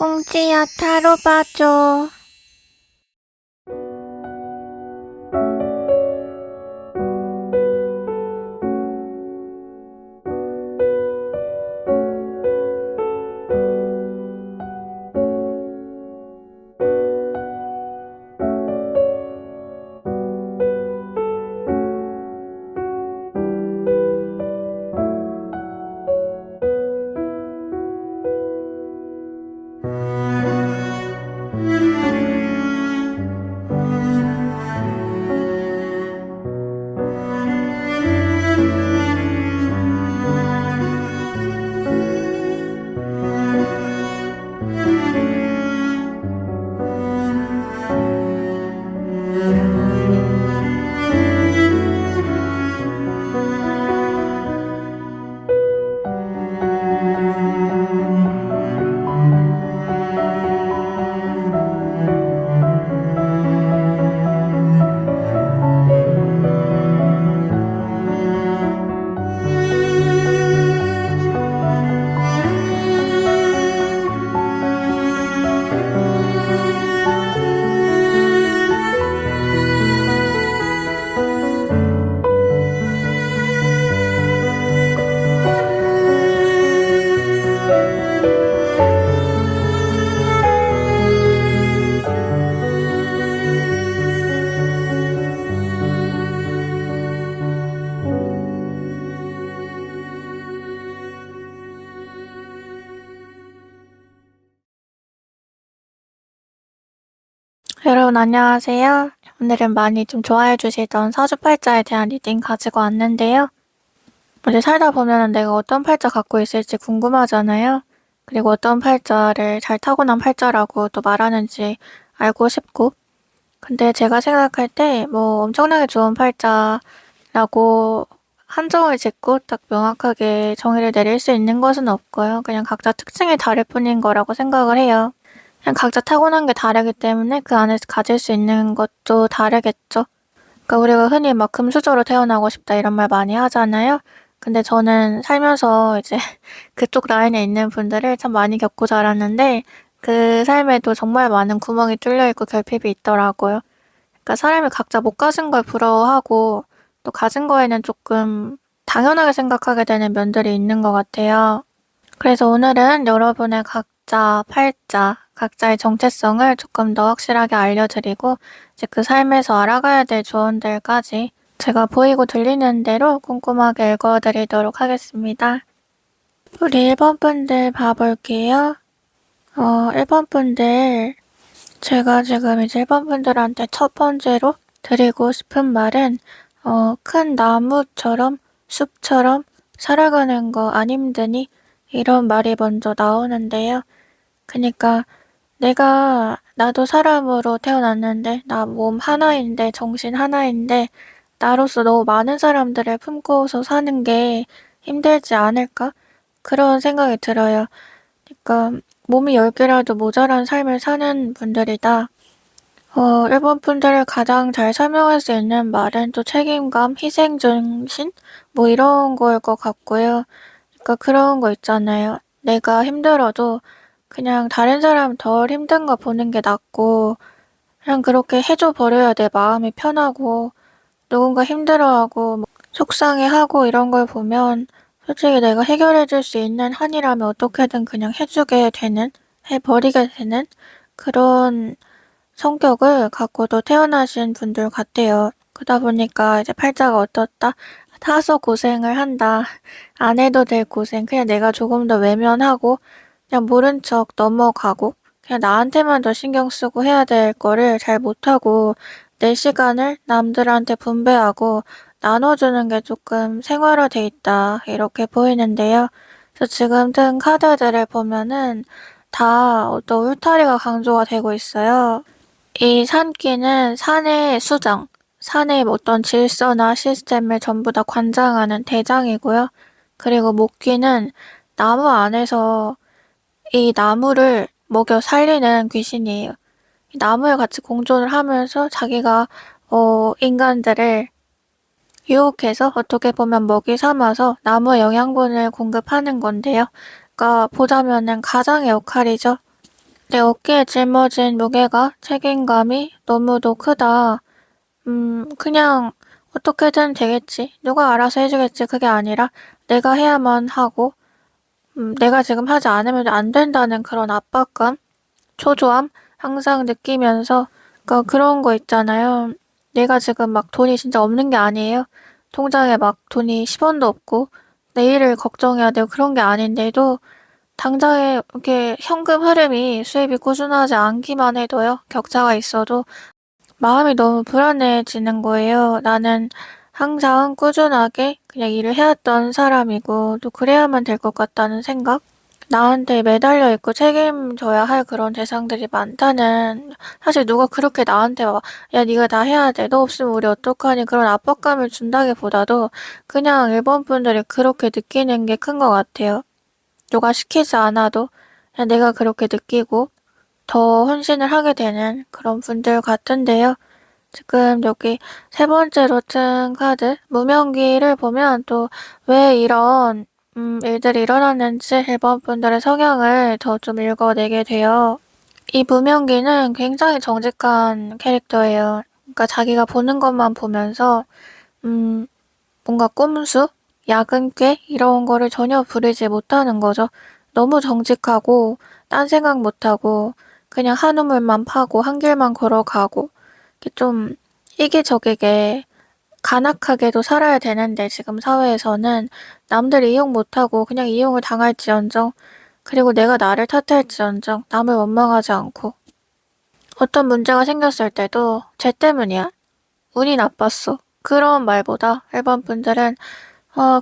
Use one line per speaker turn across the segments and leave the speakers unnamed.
꽁지야 타로 봐줘. 여러분 안녕하세요. 오늘은 많이 좀 좋아해 주시던 사주팔자에 대한 리딩 가지고 왔는데요. 이제 살다 보면 내가 어떤 팔자 갖고 있을지 궁금하잖아요. 그리고 어떤 팔자를 잘 타고난 팔자라고 또 말하는지 알고 싶고. 근데 제가 생각할 때 뭐 엄청나게 좋은 팔자라고 한정을 짓고 딱 명확하게 정의를 내릴 수 있는 것은 없고요. 그냥 각자 특징이 다를 뿐인 거라고 생각을 해요. 그냥 각자 타고난 게 다르기 때문에 그 안에서 가질 수 있는 것도 다르겠죠. 그러니까 우리가 흔히 막 금수저로 태어나고 싶다 이런 말 많이 하잖아요. 근데 저는 살면서 이제 그쪽 라인에 있는 분들을 참 많이 겪고 자랐는데 그 삶에도 정말 많은 구멍이 뚫려 있고 결핍이 있더라고요. 그러니까 사람이 각자 못 가진 걸 부러워하고 또 가진 거에는 조금 당연하게 생각하게 되는 면들이 있는 것 같아요. 그래서 오늘은 여러분의 각자 팔자, 각자의 정체성을 조금 더 확실하게 알려드리고 이제 그 삶에서 알아가야 될 조언들까지 제가 보이고 들리는 대로 꼼꼼하게 읽어드리도록 하겠습니다. 우리 1번 분들 봐볼게요. 1번 분들 제가 지금 이제 1번 분들한테 첫 번째로 드리고 싶은 말은 큰 나무처럼 숲처럼 살아가는 거 안 힘드니? 이런 말이 먼저 나오는데요. 그니까 나도 사람으로 태어났는데 나 몸 하나인데 정신 하나인데 나로서 너무 많은 사람들을 품고서 사는 게 힘들지 않을까? 그런 생각이 들어요. 그러니까 몸이 10개라도 모자란 삶을 사는 분들이다. 일본 분들을 가장 잘 설명할 수 있는 말은 또 책임감, 희생정신? 뭐 이런 거일 것 같고요. 그러니까 그런 거 있잖아요. 내가 힘들어도 그냥 다른 사람 덜 힘든 거 보는 게 낫고 그냥 그렇게 해줘 버려야 내 마음이 편하고 누군가 힘들어하고 뭐 속상해하고 이런 걸 보면 솔직히 내가 해결해 줄 수 있는 한이라면 어떻게든 그냥 해주게 되는, 해버리게 되는 그런 성격을 갖고도 태어나신 분들 같아요. 그러다 보니까 이제 팔자가 어떻다? 타서 고생을 한다. 안 해도 될 고생. 그냥 내가 조금 더 외면하고 그냥 모른 척 넘어가고 그냥 나한테만 더 신경 쓰고 해야 될 거를 잘 못하고 내 시간을 남들한테 분배하고 나눠주는 게 조금 생활화돼 있다. 이렇게 보이는데요. 그래서 지금 든 카드들을 보면은 다 어떤 울타리가 강조가 되고 있어요. 이 산기는 산의 수장, 산의 어떤 질서나 시스템을 전부 다 관장하는 대장이고요. 그리고 목기는 나무 안에서 이 나무를 먹여 살리는 귀신이에요. 이 나무에 같이 공존을 하면서 자기가 인간들을 유혹해서 어떻게 보면 먹이 삼아서 나무의 영양분을 공급하는 건데요. 그러니까 보자면은 가장의 역할이죠. 내 어깨에 짊어진 무게가 책임감이 너무도 크다. 그냥 어떻게든 되겠지. 누가 알아서 해주겠지. 그게 아니라 내가 해야만 하고, 내가 지금 하지 않으면 안 된다는 그런 압박감, 초조함 항상 느끼면서, 그러니까 그런 거 있잖아요. 내가 지금 막 돈이 진짜 없는 게 아니에요. 통장에 막 돈이 10원도 없고, 내일을 걱정해야 되고 그런 게 아닌데도 당장에 이렇게 현금 흐름이 수입이 꾸준하지 않기만 해도요. 격차가 있어도 마음이 너무 불안해지는 거예요. 나는 항상 꾸준하게 그냥 일을 해왔던 사람이고 또 그래야만 될 것 같다는 생각? 나한테 매달려 있고 책임져야 할 그런 대상들이 많다는 사실 누가 그렇게 나한테 막 야 네가 다 해야 돼. 너 없으면 우리 어떡하니 그런 압박감을 준다기보다도 그냥 일본 분들이 그렇게 느끼는 게 큰 것 같아요. 누가 시키지 않아도 그냥 내가 그렇게 느끼고 더 헌신을 하게 되는 그런 분들 같은데요. 지금 여기 세 번째로 튼 카드 무명기를 보면 또 왜 이런 일들이 일어났는지 일본 분들의 성향을 더 좀 읽어내게 돼요. 이 무명기는 굉장히 정직한 캐릭터예요. 그러니까 자기가 보는 것만 보면서 음, 뭔가 꼼수, 야근깨 이런 거를 전혀 부리지 못하는 거죠. 너무 정직하고 딴 생각 못하고 그냥 한 우물만 파고 한 길만 걸어가고 이렇게 좀 이기적이게 간악하게도 살아야 되는데 지금 사회에서는 남들 이용 못하고 그냥 이용을 당할지언정 그리고 내가 나를 탓할지언정 남을 원망하지 않고 어떤 문제가 생겼을 때도 쟤 때문이야. 운이 나빴어. 그런 말보다 일본 분들은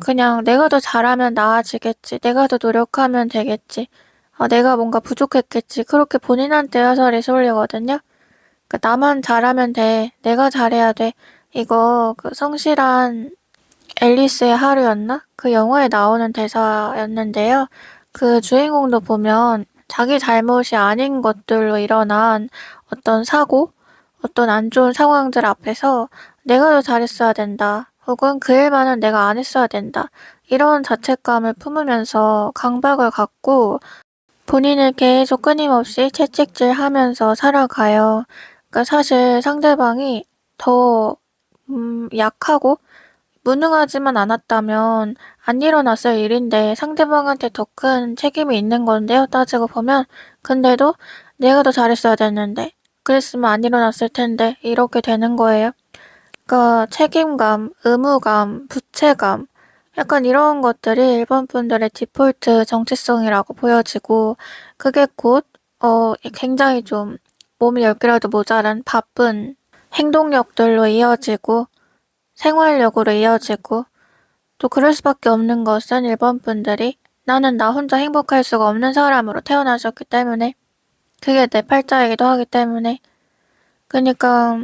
그냥 내가 더 잘하면 나아지겠지. 내가 더 노력하면 되겠지. 내가 뭔가 부족했겠지. 그렇게 본인한테 화살이 쏠리거든요. 그러니까 나만 잘하면 돼. 내가 잘해야 돼. 이거 그 성실한 앨리스의 하루였나? 그 영화에 나오는 대사였는데요. 그 주인공도 보면 자기 잘못이 아닌 것들로 일어난 어떤 사고, 어떤 안 좋은 상황들 앞에서 내가 더 잘했어야 된다. 혹은 그 일만은 내가 안 했어야 된다. 이런 자책감을 품으면서 강박을 갖고 본인을 계속 끊임없이 채찍질 하면서 살아가요. 그러니까 사실 상대방이 더, 약하고 무능하지만 않았다면 안 일어났을 일인데 상대방한테 더 큰 책임이 있는 건데요. 따지고 보면. 근데도 내가 더 잘했어야 됐는데. 그랬으면 안 일어났을 텐데. 이렇게 되는 거예요. 그러니까 책임감, 의무감, 부채감, 약간 이런 것들이 일본 분들의 디폴트 정체성이라고 보여지고, 그게 곧, 굉장히 좀 몸이 10개라도 모자란 바쁜 행동력들로 이어지고, 생활력으로 이어지고, 또 그럴 수밖에 없는 것은 일본 분들이 나는 나 혼자 행복할 수가 없는 사람으로 태어나셨기 때문에, 그게 내 팔자이기도 하기 때문에, 그러니까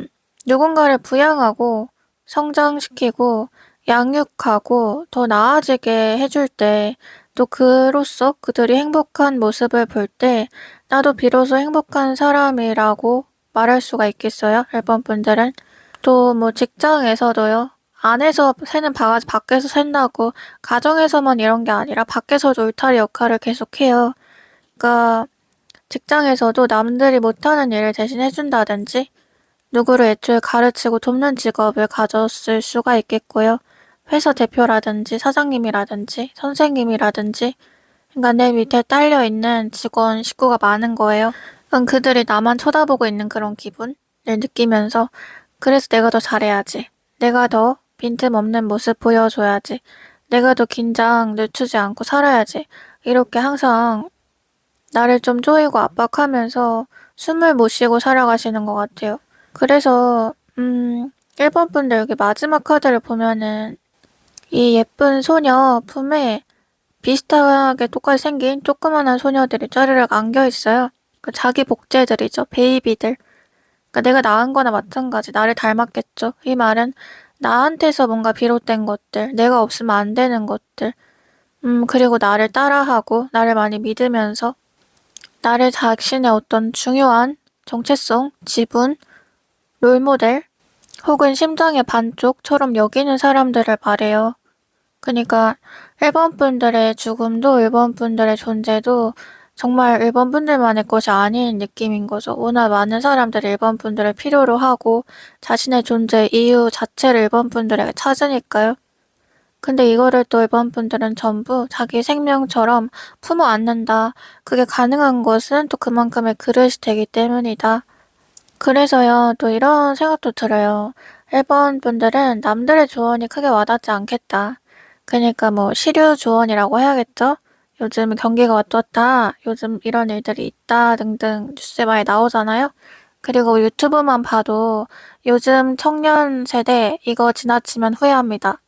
누군가를 부양하고 성장시키고 양육하고 더 나아지게 해줄 때 또 그로써 그들이 행복한 모습을 볼 때 나도 비로소 행복한 사람이라고 말할 수가 있겠어요? 일본 분들은. 또 뭐 직장에서도요. 안에서 새는 바가지 밖에서 샌다고 가정에서만 이런 게 아니라 밖에서도 울타리 역할을 계속해요. 그러니까 직장에서도 남들이 못하는 일을 대신 해준다든지 누구를 애초에 가르치고 돕는 직업을 가졌을 수가 있겠고요. 회사 대표라든지 사장님이라든지 선생님이라든지 그러니까 내 밑에 딸려있는 직원 식구가 많은 거예요. 그럼 그들이 나만 쳐다보고 있는 그런 기분을 느끼면서 그래서 내가 더 잘해야지. 내가 더 빈틈없는 모습 보여줘야지. 내가 더 긴장 늦추지 않고 살아야지. 이렇게 항상 나를 좀 조이고 압박하면서 숨을 못 쉬고 살아가시는 것 같아요. 그래서 일본 분들 여기 마지막 카드를 보면은 이 예쁜 소녀 품에 비슷하게 똑같이 생긴 조그만한 소녀들이 짜르륵 안겨 있어요. 그 자기 복제들이죠. 베이비들. 그러니까 내가 낳은 거나 마찬가지. 나를 닮았겠죠. 이 말은 나한테서 뭔가 비롯된 것들, 내가 없으면 안 되는 것들, 그리고 나를 따라하고 나를 많이 믿으면서 나를 자신의 어떤 중요한 정체성, 지분, 롤모델 혹은 심장의 반쪽처럼 여기는 사람들을 말해요. 그러니까 일본 분들의 죽음도 일본 분들의 존재도 정말 일본 분들만의 것이 아닌 느낌인 거죠. 워낙 많은 사람들이 일본 분들을 필요로 하고 자신의 존재 이유 자체를 일본 분들에게 찾으니까요. 근데 이거를 또 일본 분들은 전부 자기 생명처럼 품어 안는다. 그게 가능한 것은 또 그만큼의 그릇이 되기 때문이다. 그래서요, 또 이런 생각도 들어요. 일본 분들은 남들의 조언이 크게 와닿지 않겠다. 그러니까 뭐 시류 조언이라고 해야겠죠? 요즘 경기가 어떻다, 요즘 이런 일들이 있다 등등 뉴스에 많이 나오잖아요. 그리고 유튜브만 봐도 요즘 청년 세대 이거 지나치면 후회합니다.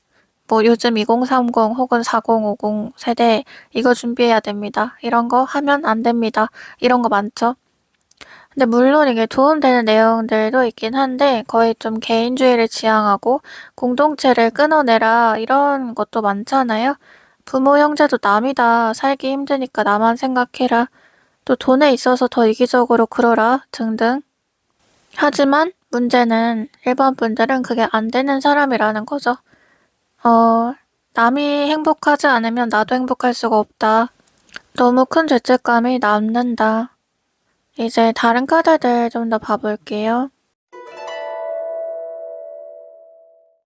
뭐 요즘 2030 혹은 4050 세대 이거 준비해야 됩니다. 이런 거 하면 안 됩니다. 이런 거 많죠. 근데 물론 이게 도움되는 내용들도 있긴 한데 거의 좀 개인주의를 지향하고 공동체를 끊어내라 이런 것도 많잖아요. 부모 형제도 남이다. 살기 힘드니까 나만 생각해라. 또 돈에 있어서 더 이기적으로 그러라 등등. 하지만 문제는 일본 분들은 그게 안 되는 사람이라는 거죠. 남이 행복하지 않으면 나도 행복할 수가 없다. 너무 큰 죄책감이 남는다. 이제 다른 카드들 좀 더 봐볼게요.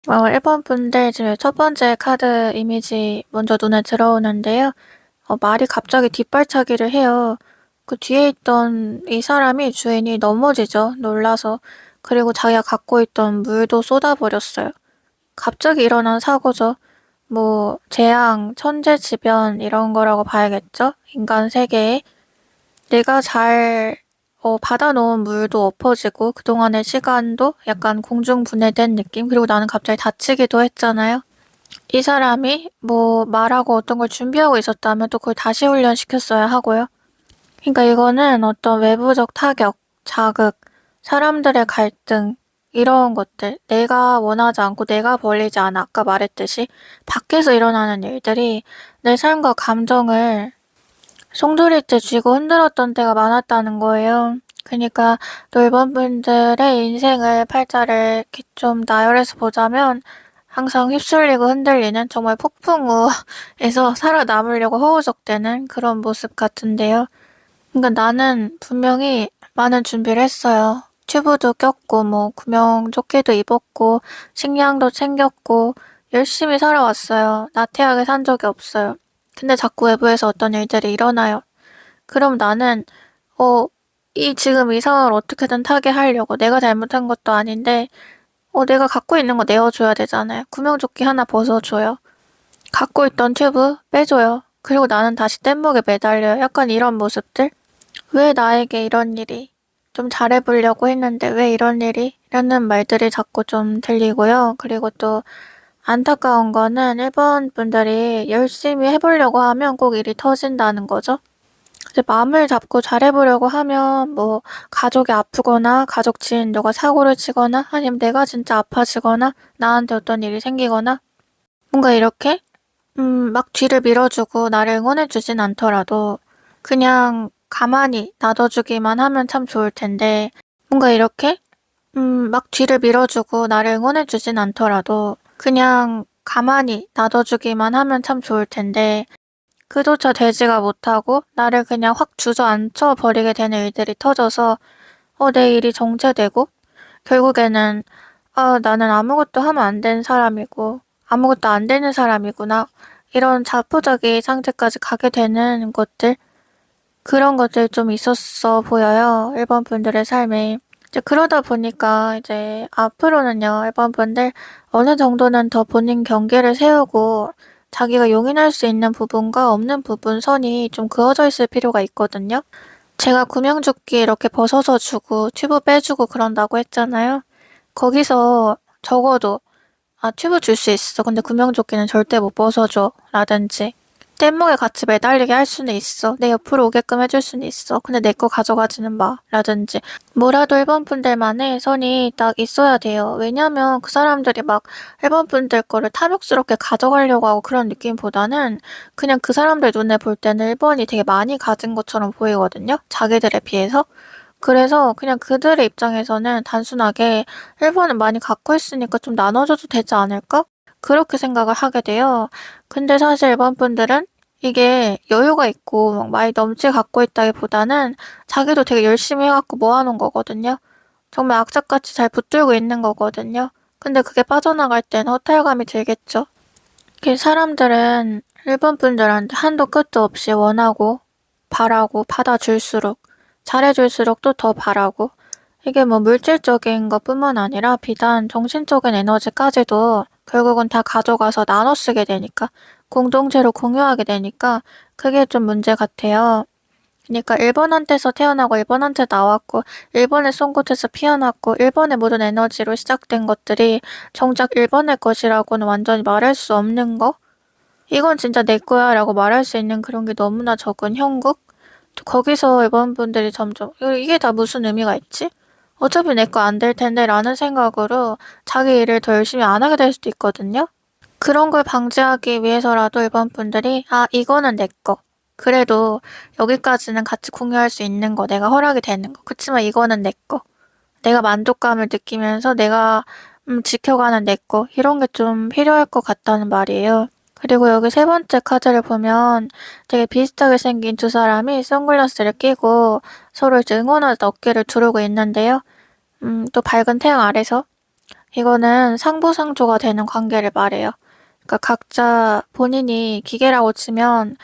1번 분들 지금 첫 번째 카드 이미지 먼저 눈에 들어오는데요. 말이 갑자기 뒷발차기를 해요. 그 뒤에 있던 이 사람이 주인이 넘어지죠. 놀라서. 그리고 자기가 갖고 있던 물도 쏟아버렸어요. 갑자기 일어난 사고죠. 뭐 재앙, 천재지변 이런 거라고 봐야겠죠? 인간 세계에. 내가 잘 받아놓은 물도 엎어지고 그동안의 시간도 약간 공중분해된 느낌? 그리고 나는 갑자기 다치기도 했잖아요. 이 사람이 뭐 말하고 어떤 걸 준비하고 있었다면 또 그걸 다시 훈련시켰어야 하고요. 그러니까 이거는 어떤 외부적 타격, 자극, 사람들의 갈등, 이런 것들, 내가 원하지 않고 내가 벌리지 않아. 아까 말했듯이 밖에서 일어나는 일들이 내 삶과 감정을 송두리째 쥐고 흔들었던 때가 많았다는 거예요. 그러니까 놀번 분들의 인생을 팔자를 이렇게 좀 나열해서 보자면 항상 휩쓸리고 흔들리는 정말 폭풍우에서 살아남으려고 허우적대는 그런 모습 같은데요. 그러니까 나는 분명히 많은 준비를 했어요. 튜브도 꼈고 뭐 구명조끼도 입었고 식량도 챙겼고 열심히 살아왔어요. 나태하게 산 적이 없어요. 근데 자꾸 외부에서 어떤 일들이 일어나요. 그럼 나는 지금 이 상황을 어떻게든 타게 하려고 내가 잘못한 것도 아닌데 내가 갖고 있는 거 내어줘야 되잖아요. 구명조끼 하나 벗어줘요. 갖고 있던 튜브 빼줘요. 그리고 나는 다시 뗏목에 매달려요. 약간 이런 모습들. 왜 나에게 이런 일이? 좀 잘해보려고 했는데 왜 이런 일이? 라는 말들이 자꾸 좀 들리고요. 그리고 또 안타까운 거는 일본 분들이 열심히 해보려고 하면 꼭 일이 터진다는 거죠. 이제 마음을 잡고 잘해보려고 하면 뭐 가족이 아프거나 가족 지인 누가 사고를 치거나 아니면 내가 진짜 아파지거나 나한테 어떤 일이 생기거나 뭔가 이렇게 막 뒤를 밀어주고 나를 응원해주진 않더라도 그냥 가만히 놔둬주기만 하면 참 좋을 텐데 뭔가 이렇게 막 뒤를 밀어주고 나를 응원해주진 않더라도 그냥 가만히 놔둬주기만 하면 참 좋을 텐데 그조차 되지가 못하고 나를 그냥 확 주저앉혀 버리게 되는 일들이 터져서 내 일이 정체되고 결국에는 나는 아무것도 하면 안 되는 사람이고 아무것도 안 되는 사람이구나 이런 자포자기 상태까지 가게 되는 것들 그런 것들이 좀 있었어 보여요. 일본 분들의 삶에. 이제 그러다 보니까 이제 앞으로는요, 일본 분들 어느 정도는 더 본인 경계를 세우고 자기가 용인할 수 있는 부분과 없는 부분 선이 좀 그어져 있을 필요가 있거든요. 제가 구명조끼 이렇게 벗어서 주고 튜브 빼주고 그런다고 했잖아요. 거기서 적어도 튜브 줄 수 있어. 근데 구명조끼는 절대 못 벗어줘. 라든지 뗏목에 같이 매달리게 할 수는 있어. 내 옆으로 오게끔 해줄 수는 있어. 근데 내 거 가져가지는 마. 라든지 뭐라도 일본 분들만의 선이 딱 있어야 돼요. 왜냐면 그 사람들이 막 일본 분들 거를 탐욕스럽게 가져가려고 하고 그런 느낌보다는 그냥 그 사람들 눈에 볼 때는 일본이 되게 많이 가진 것처럼 보이거든요. 자기들에 비해서. 그래서 그냥 그들의 입장에서는 단순하게 일본은 많이 갖고 있으니까 좀 나눠줘도 되지 않을까? 그렇게 생각을 하게 돼요. 근데 사실 일본 분들은 이게 여유가 있고 막 많이 넘치 갖고 있다기보다는 자기도 되게 열심히 해갖고 모아놓은 거거든요. 정말 악착같이 잘 붙들고 있는 거거든요. 근데 그게 빠져나갈 땐 허탈감이 들겠죠. 이게 사람들은 일본 분들한테 한도 끝도 없이 원하고 바라고 받아줄수록 잘해줄수록 또 더 바라고 이게 뭐 물질적인 것뿐만 아니라 비단 정신적인 에너지까지도 결국은 다 가져가서 나눠 쓰게 되니까 공동체로 공유하게 되니까 그게 좀 문제 같아요. 그러니까 일본한테서 태어나고 일본한테 나왔고 일본의 송곳에서 피어났고 일본의 모든 에너지로 시작된 것들이 정작 일본의 것이라고는 완전히 말할 수 없는 거? 이건 진짜 내 거야 라고 말할 수 있는 그런 게 너무나 적은 형국? 거기서 일본 분들이 점점 이게 다 무슨 의미가 있지? 어차피 내 거 안 될 텐데 라는 생각으로 자기 일을 더 열심히 안 하게 될 수도 있거든요. 그런 걸 방지하기 위해서라도 일본 분들이 이거는 내 거. 그래도 여기까지는 같이 공유할 수 있는 거, 내가 허락이 되는 거. 그치만 이거는 내 거. 내가 만족감을 느끼면서 내가 지켜가는 내 거. 이런 게 좀 필요할 것 같다는 말이에요. 그리고 여기 세 번째 카드를 보면 되게 비슷하게 생긴 두 사람이 선글라스를 끼고 서로 이제 응원하듯 어깨를 두르고 있는데요. 또 밝은 태양 아래서 이거는 상부상조가 되는 관계를 말해요. 그러니까 각자 본인이 기계라고 치면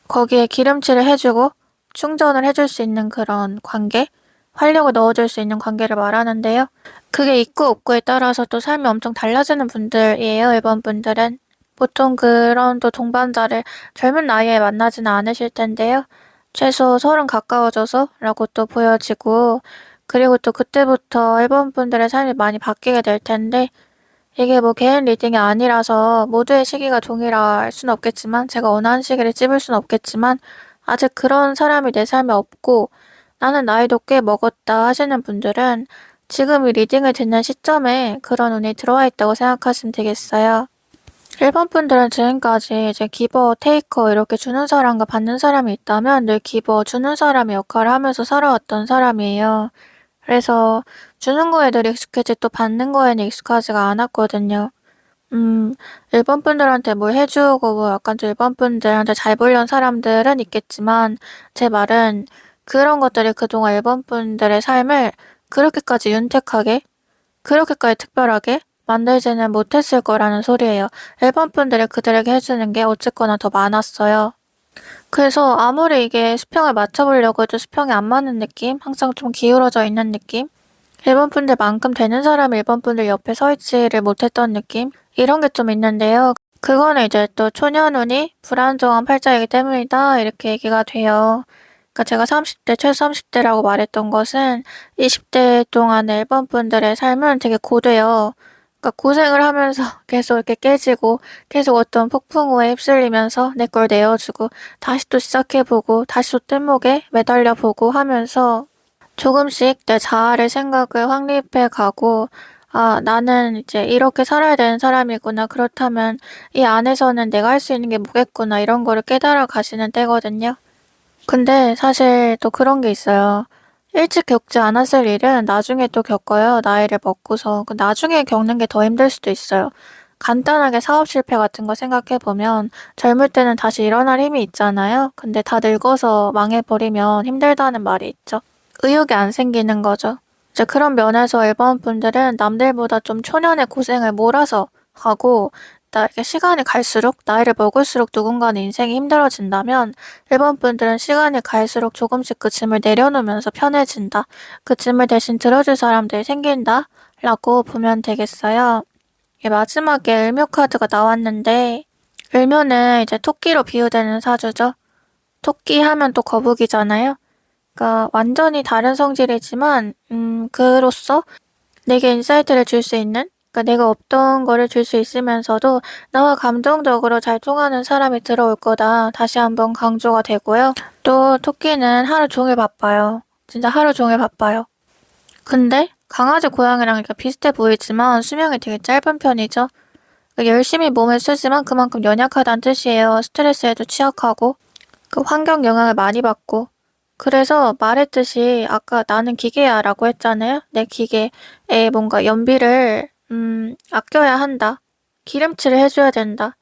거기에 기름칠을 해주고 충전을 해줄 수 있는 그런 관계, 활력을 넣어줄 수 있는 관계를 말하는데요. 그게 있고 없고에 따라서 또 삶이 엄청 달라지는 분들이에요, 일본 분들은. 보통 그런 또 동반자를 젊은 나이에 만나지는 않으실 텐데요. 최소 30 가까워져서 라고 또 보여지고, 그리고 또 그때부터 일본 분들의 삶이 많이 바뀌게 될 텐데, 이게 뭐 개인 리딩이 아니라서 모두의 시기가 동일할 순 없겠지만, 제가 원하는 시기를 찝을 순 없겠지만, 아직 그런 사람이 내 삶에 없고, 나는 나이도 꽤 먹었다 하시는 분들은 지금 이 리딩을 듣는 시점에 그런 운이 들어와 있다고 생각하시면 되겠어요. 일본 분들은 지금까지 이제 기버, 테이커 이렇게 주는 사람과 받는 사람이 있다면 늘 기버, 주는 사람의 역할을 하면서 살아왔던 사람이에요. 그래서 주는 거에 늘 익숙해지 또 받는 거에는 익숙하지가 않았거든요. 일본 분들한테 뭘 해주고 뭐 약간 좀 일본 분들한테 잘 보이려는 사람들은 있겠지만 제 말은 그런 것들이 그동안 일본 분들의 삶을 그렇게까지 윤택하게, 그렇게까지 특별하게 만들지는 못했을 거라는 소리예요. 일본 분들이 그들에게 해주는 게 어쨌거나 더 많았어요. 그래서 아무리 이게 수평을 맞춰보려고 해도 수평이 안 맞는 느낌? 항상 좀 기울어져 있는 느낌? 일본 분들만큼 되는 사람이 일본 분들 옆에 서 있지를 못했던 느낌? 이런 게 좀 있는데요. 그거는 이제 또 초년운이 불안정한 팔자이기 때문이다 이렇게 얘기가 돼요. 그러니까 제가 30대, 최소 30대라고 말했던 것은 20대 동안의 일본 분들의 삶은 되게 고돼요. 그러니까 고생을 하면서 계속 이렇게 깨지고 계속 어떤 폭풍우에 휩쓸리면서 내 걸 내어주고 다시 또 시작해보고 다시 또 뗏목에 매달려보고 하면서 조금씩 내 자아를 생각을 확립해 가고 나는 이제 이렇게 살아야 되는 사람이구나. 그렇다면 이 안에서는 내가 할 수 있는 게 뭐겠구나. 이런 거를 깨달아 가시는 때거든요. 근데 사실 또 그런 게 있어요. 일찍 겪지 않았을 일은 나중에 또 겪어요. 나이를 먹고서. 그 나중에 겪는 게 더 힘들 수도 있어요. 간단하게 사업 실패 같은 거 생각해보면 젊을 때는 다시 일어날 힘이 있잖아요. 근데 다 늙어서 망해버리면 힘들다는 말이 있죠. 의욕이 안 생기는 거죠. 이제 그런 면에서 일본 분들은 남들보다 좀 초년의 고생을 몰아서 하고 이렇게 시간이 갈수록 나이를 먹을수록 누군가는 인생이 힘들어진다면 일본 분들은 시간이 갈수록 조금씩 그 짐을 내려놓으면서 편해진다. 그 짐을 대신 들어줄 사람들이 생긴다. 라고 보면 되겠어요. 마지막에 을묘 카드가 나왔는데 을묘는 이제 토끼로 비유되는 사주죠. 토끼 하면 또 거북이잖아요. 그러니까 완전히 다른 성질이지만 그로서 내게 인사이트를 줄 수 있는 그러니까 내가 없던 거를 줄 수 있으면서도 나와 감정적으로 잘 통하는 사람이 들어올 거다. 다시 한번 강조가 되고요. 또 토끼는 하루 종일 바빠요. 진짜 하루 종일 바빠요. 근데 강아지, 고양이랑 이렇게 비슷해 보이지만 수명이 되게 짧은 편이죠. 그러니까 열심히 몸을 쓰지만 그만큼 연약하다는 뜻이에요. 스트레스에도 취약하고 그 환경 영향을 많이 받고 그래서 말했듯이 아까 나는 기계야 라고 했잖아요. 내 기계에 뭔가 연비를 아껴야 한다. 기름칠을 해줘야 된다.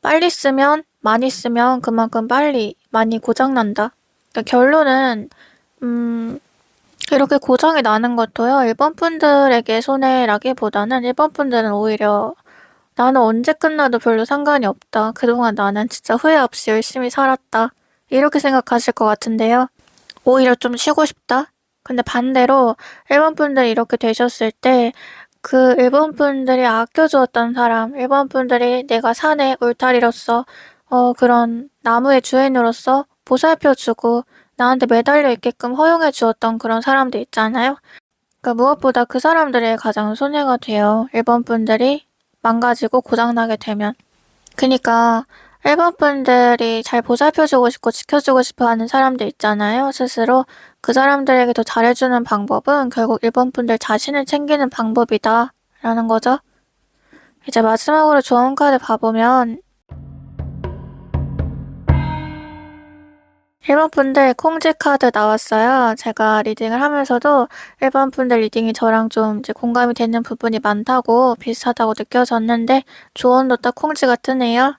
빨리 쓰면 많이 쓰면 그만큼 빨리 많이 고장난다. 그러니까 결론은 이렇게 고장이 나는 것도요, 일본 분들에게 손해라기보다는 일본 분들은 오히려 나는 언제 끝나도 별로 상관이 없다. 그동안 나는 진짜 후회 없이 열심히 살았다. 이렇게 생각하실 것 같은데요. 오히려 좀 쉬고 싶다? 근데 반대로 일본 분들이 이렇게 되셨을 때 그 일본 분들이 아껴주었던 사람, 일본 분들이 내가 산의 울타리로서 그런 나무의 주인으로서 보살펴주고 나한테 매달려 있게끔 허용해 주었던 그런 사람들 있잖아요. 그러니까 무엇보다 그 사람들이 가장 손해가 돼요. 일본 분들이 망가지고 고장나게 되면. 그니까 일본 분들이 잘 보살펴주고 싶고 지켜주고 싶어 하는 사람들 있잖아요, 스스로. 그 사람들에게 더 잘해주는 방법은 결국 일본 분들 자신을 챙기는 방법이다 라는 거죠. 이제 마지막으로 좋은 카드 봐보면 일본 분들 콩지 카드 나왔어요. 제가 리딩을 하면서도 일본 분들 리딩이 저랑 좀 이제 공감이 되는 부분이 많다고 비슷하다고 느껴졌는데 조언도 딱 콩지가 뜨네요.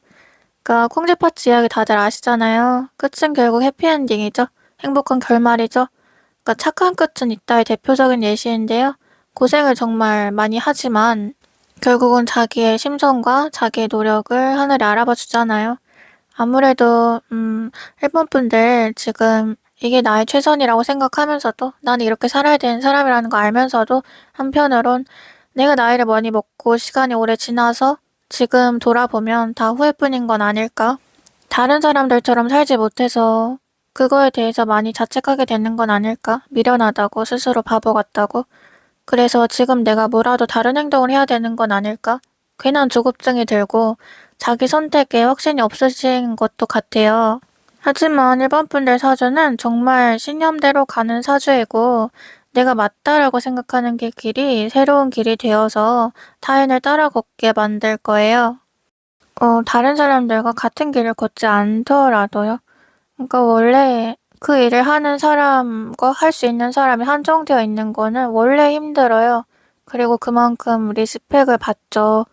그러니까 콩쥐팥 이야기 다들 아시잖아요. 끝은 결국 해피엔딩이죠. 행복한 결말이죠. 그러니까 착한 끝은 이따의 대표적인 예시인데요. 고생을 정말 많이 하지만 결국은 자기의 심성과 자기의 노력을 하늘이 알아봐 주잖아요. 아무래도 일본 분들 지금 이게 나의 최선이라고 생각하면서도 나는 이렇게 살아야 되는 사람이라는 거 알면서도 한편으론 내가 나이를 많이 먹고 시간이 오래 지나서 지금 돌아보면 다 후회뿐인 건 아닐까? 다른 사람들처럼 살지 못해서 그거에 대해서 많이 자책하게 되는 건 아닐까? 미련하다고, 스스로 바보 같다고. 그래서 지금 내가 뭐라도 다른 행동을 해야 되는 건 아닐까? 괜한 조급증이 들고 자기 선택에 확신이 없으신 것도 같아요. 하지만 일본 분들 사주는 정말 신념대로 가는 사주이고 내가 맞다라고 생각하는 게 길이 새로운 길이 되어서 타인을 따라 걷게 만들 거예요. 다른 사람들과 같은 길을 걷지 않더라도요. 그러니까 원래 그 일을 하는 사람과 할 수 있는 사람이 한정되어 있는 거는 원래 힘들어요. 그리고 그만큼 리스펙을 받죠.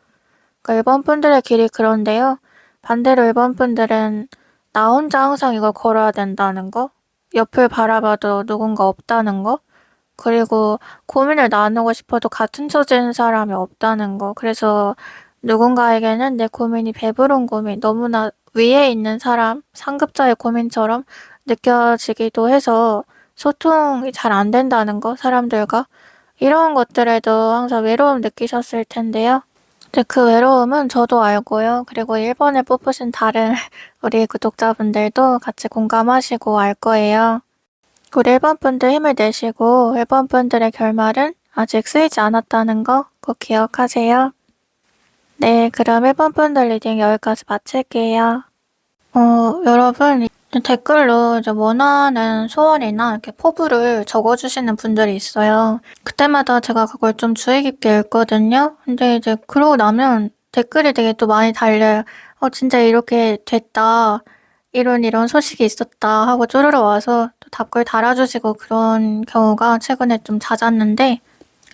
그러니까 일본 분들의 길이 그런데요. 반대로 일본 분들은 나 혼자 항상 이걸 걸어야 된다는 거, 옆을 바라봐도 누군가 없다는 거, 그리고 고민을 나누고 싶어도 같은 처지인 사람이 없다는 거. 그래서 누군가에게는 내 고민이 배부른 고민, 너무나 위에 있는 사람, 상급자의 고민처럼 느껴지기도 해서 소통이 잘 안 된다는 거, 사람들과. 이런 것들에도 항상 외로움 느끼셨을 텐데요. 근데 그 외로움은 저도 알고요. 그리고 1번을 뽑으신 다른 우리 구독자분들도 같이 공감하시고 알 거예요. 우리 1번 분들 힘을 내시고 1번 분들의 결말은 아직 쓰이지 않았다는 거 꼭 기억하세요. 네, 그럼 1번 분들 리딩 여기까지 마칠게요. 여러분 댓글로 이제 원하는 소원이나 이렇게 포부를 적어주시는 분들이 있어요. 그때마다 제가 그걸 좀 주의 깊게 읽거든요. 근데 이제 그러고 나면 댓글이 되게 또 많이 달려요. 진짜 이렇게 됐다. 이런 소식이 있었다 하고 쪼르르 와서 또 답글 달아주시고 그런 경우가 최근에 좀 잦았는데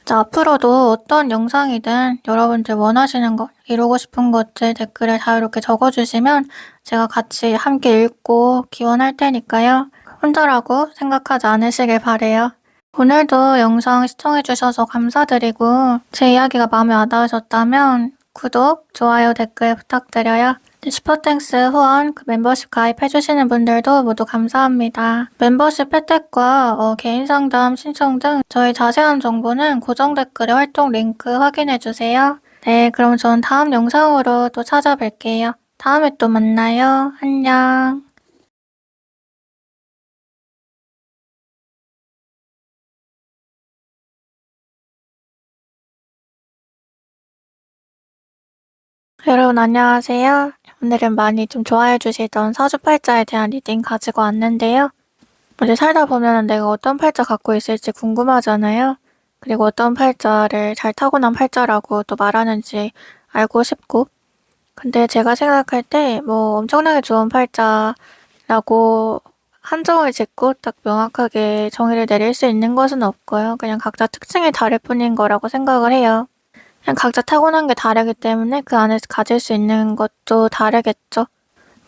자, 앞으로도 어떤 영상이든 여러분들 원하시는 것, 이루고 싶은 것들 댓글에 자유롭게 적어주시면 제가 같이 함께 읽고 기원할 테니까요. 혼자라고 생각하지 않으시길 바래요. 오늘도 영상 시청해주셔서 감사드리고 제 이야기가 마음에 와닿으셨다면 구독, 좋아요, 댓글 부탁드려요. 슈퍼땡스 후원, 멤버십 가입해주시는 분들도 모두 감사합니다. 멤버십 혜택과 개인 상담 신청 등 저희 자세한 정보는 고정 댓글에 활동 링크 확인해주세요. 네, 그럼 전 다음 영상으로 또 찾아뵐게요. 다음에 또 만나요. 안녕. 여러분 안녕하세요. 오늘은 많이 좀 좋아해 주시던 사주팔자에 대한 리딩 가지고 왔는데요. 이제 살다 보면 내가 어떤 팔자 갖고 있을지 궁금하잖아요. 그리고 어떤 팔자를 잘 타고난 팔자라고 또 말하는지 알고 싶고. 근데 제가 생각할 때 뭐 엄청나게 좋은 팔자라고 한정을 짓고 딱 명확하게 정의를 내릴 수 있는 것은 없고요. 그냥 각자 특징이 다를 뿐인 거라고 생각을 해요. 그냥 각자 타고난 게 다르기 때문에 그 안에서 가질 수 있는 것도 다르겠죠.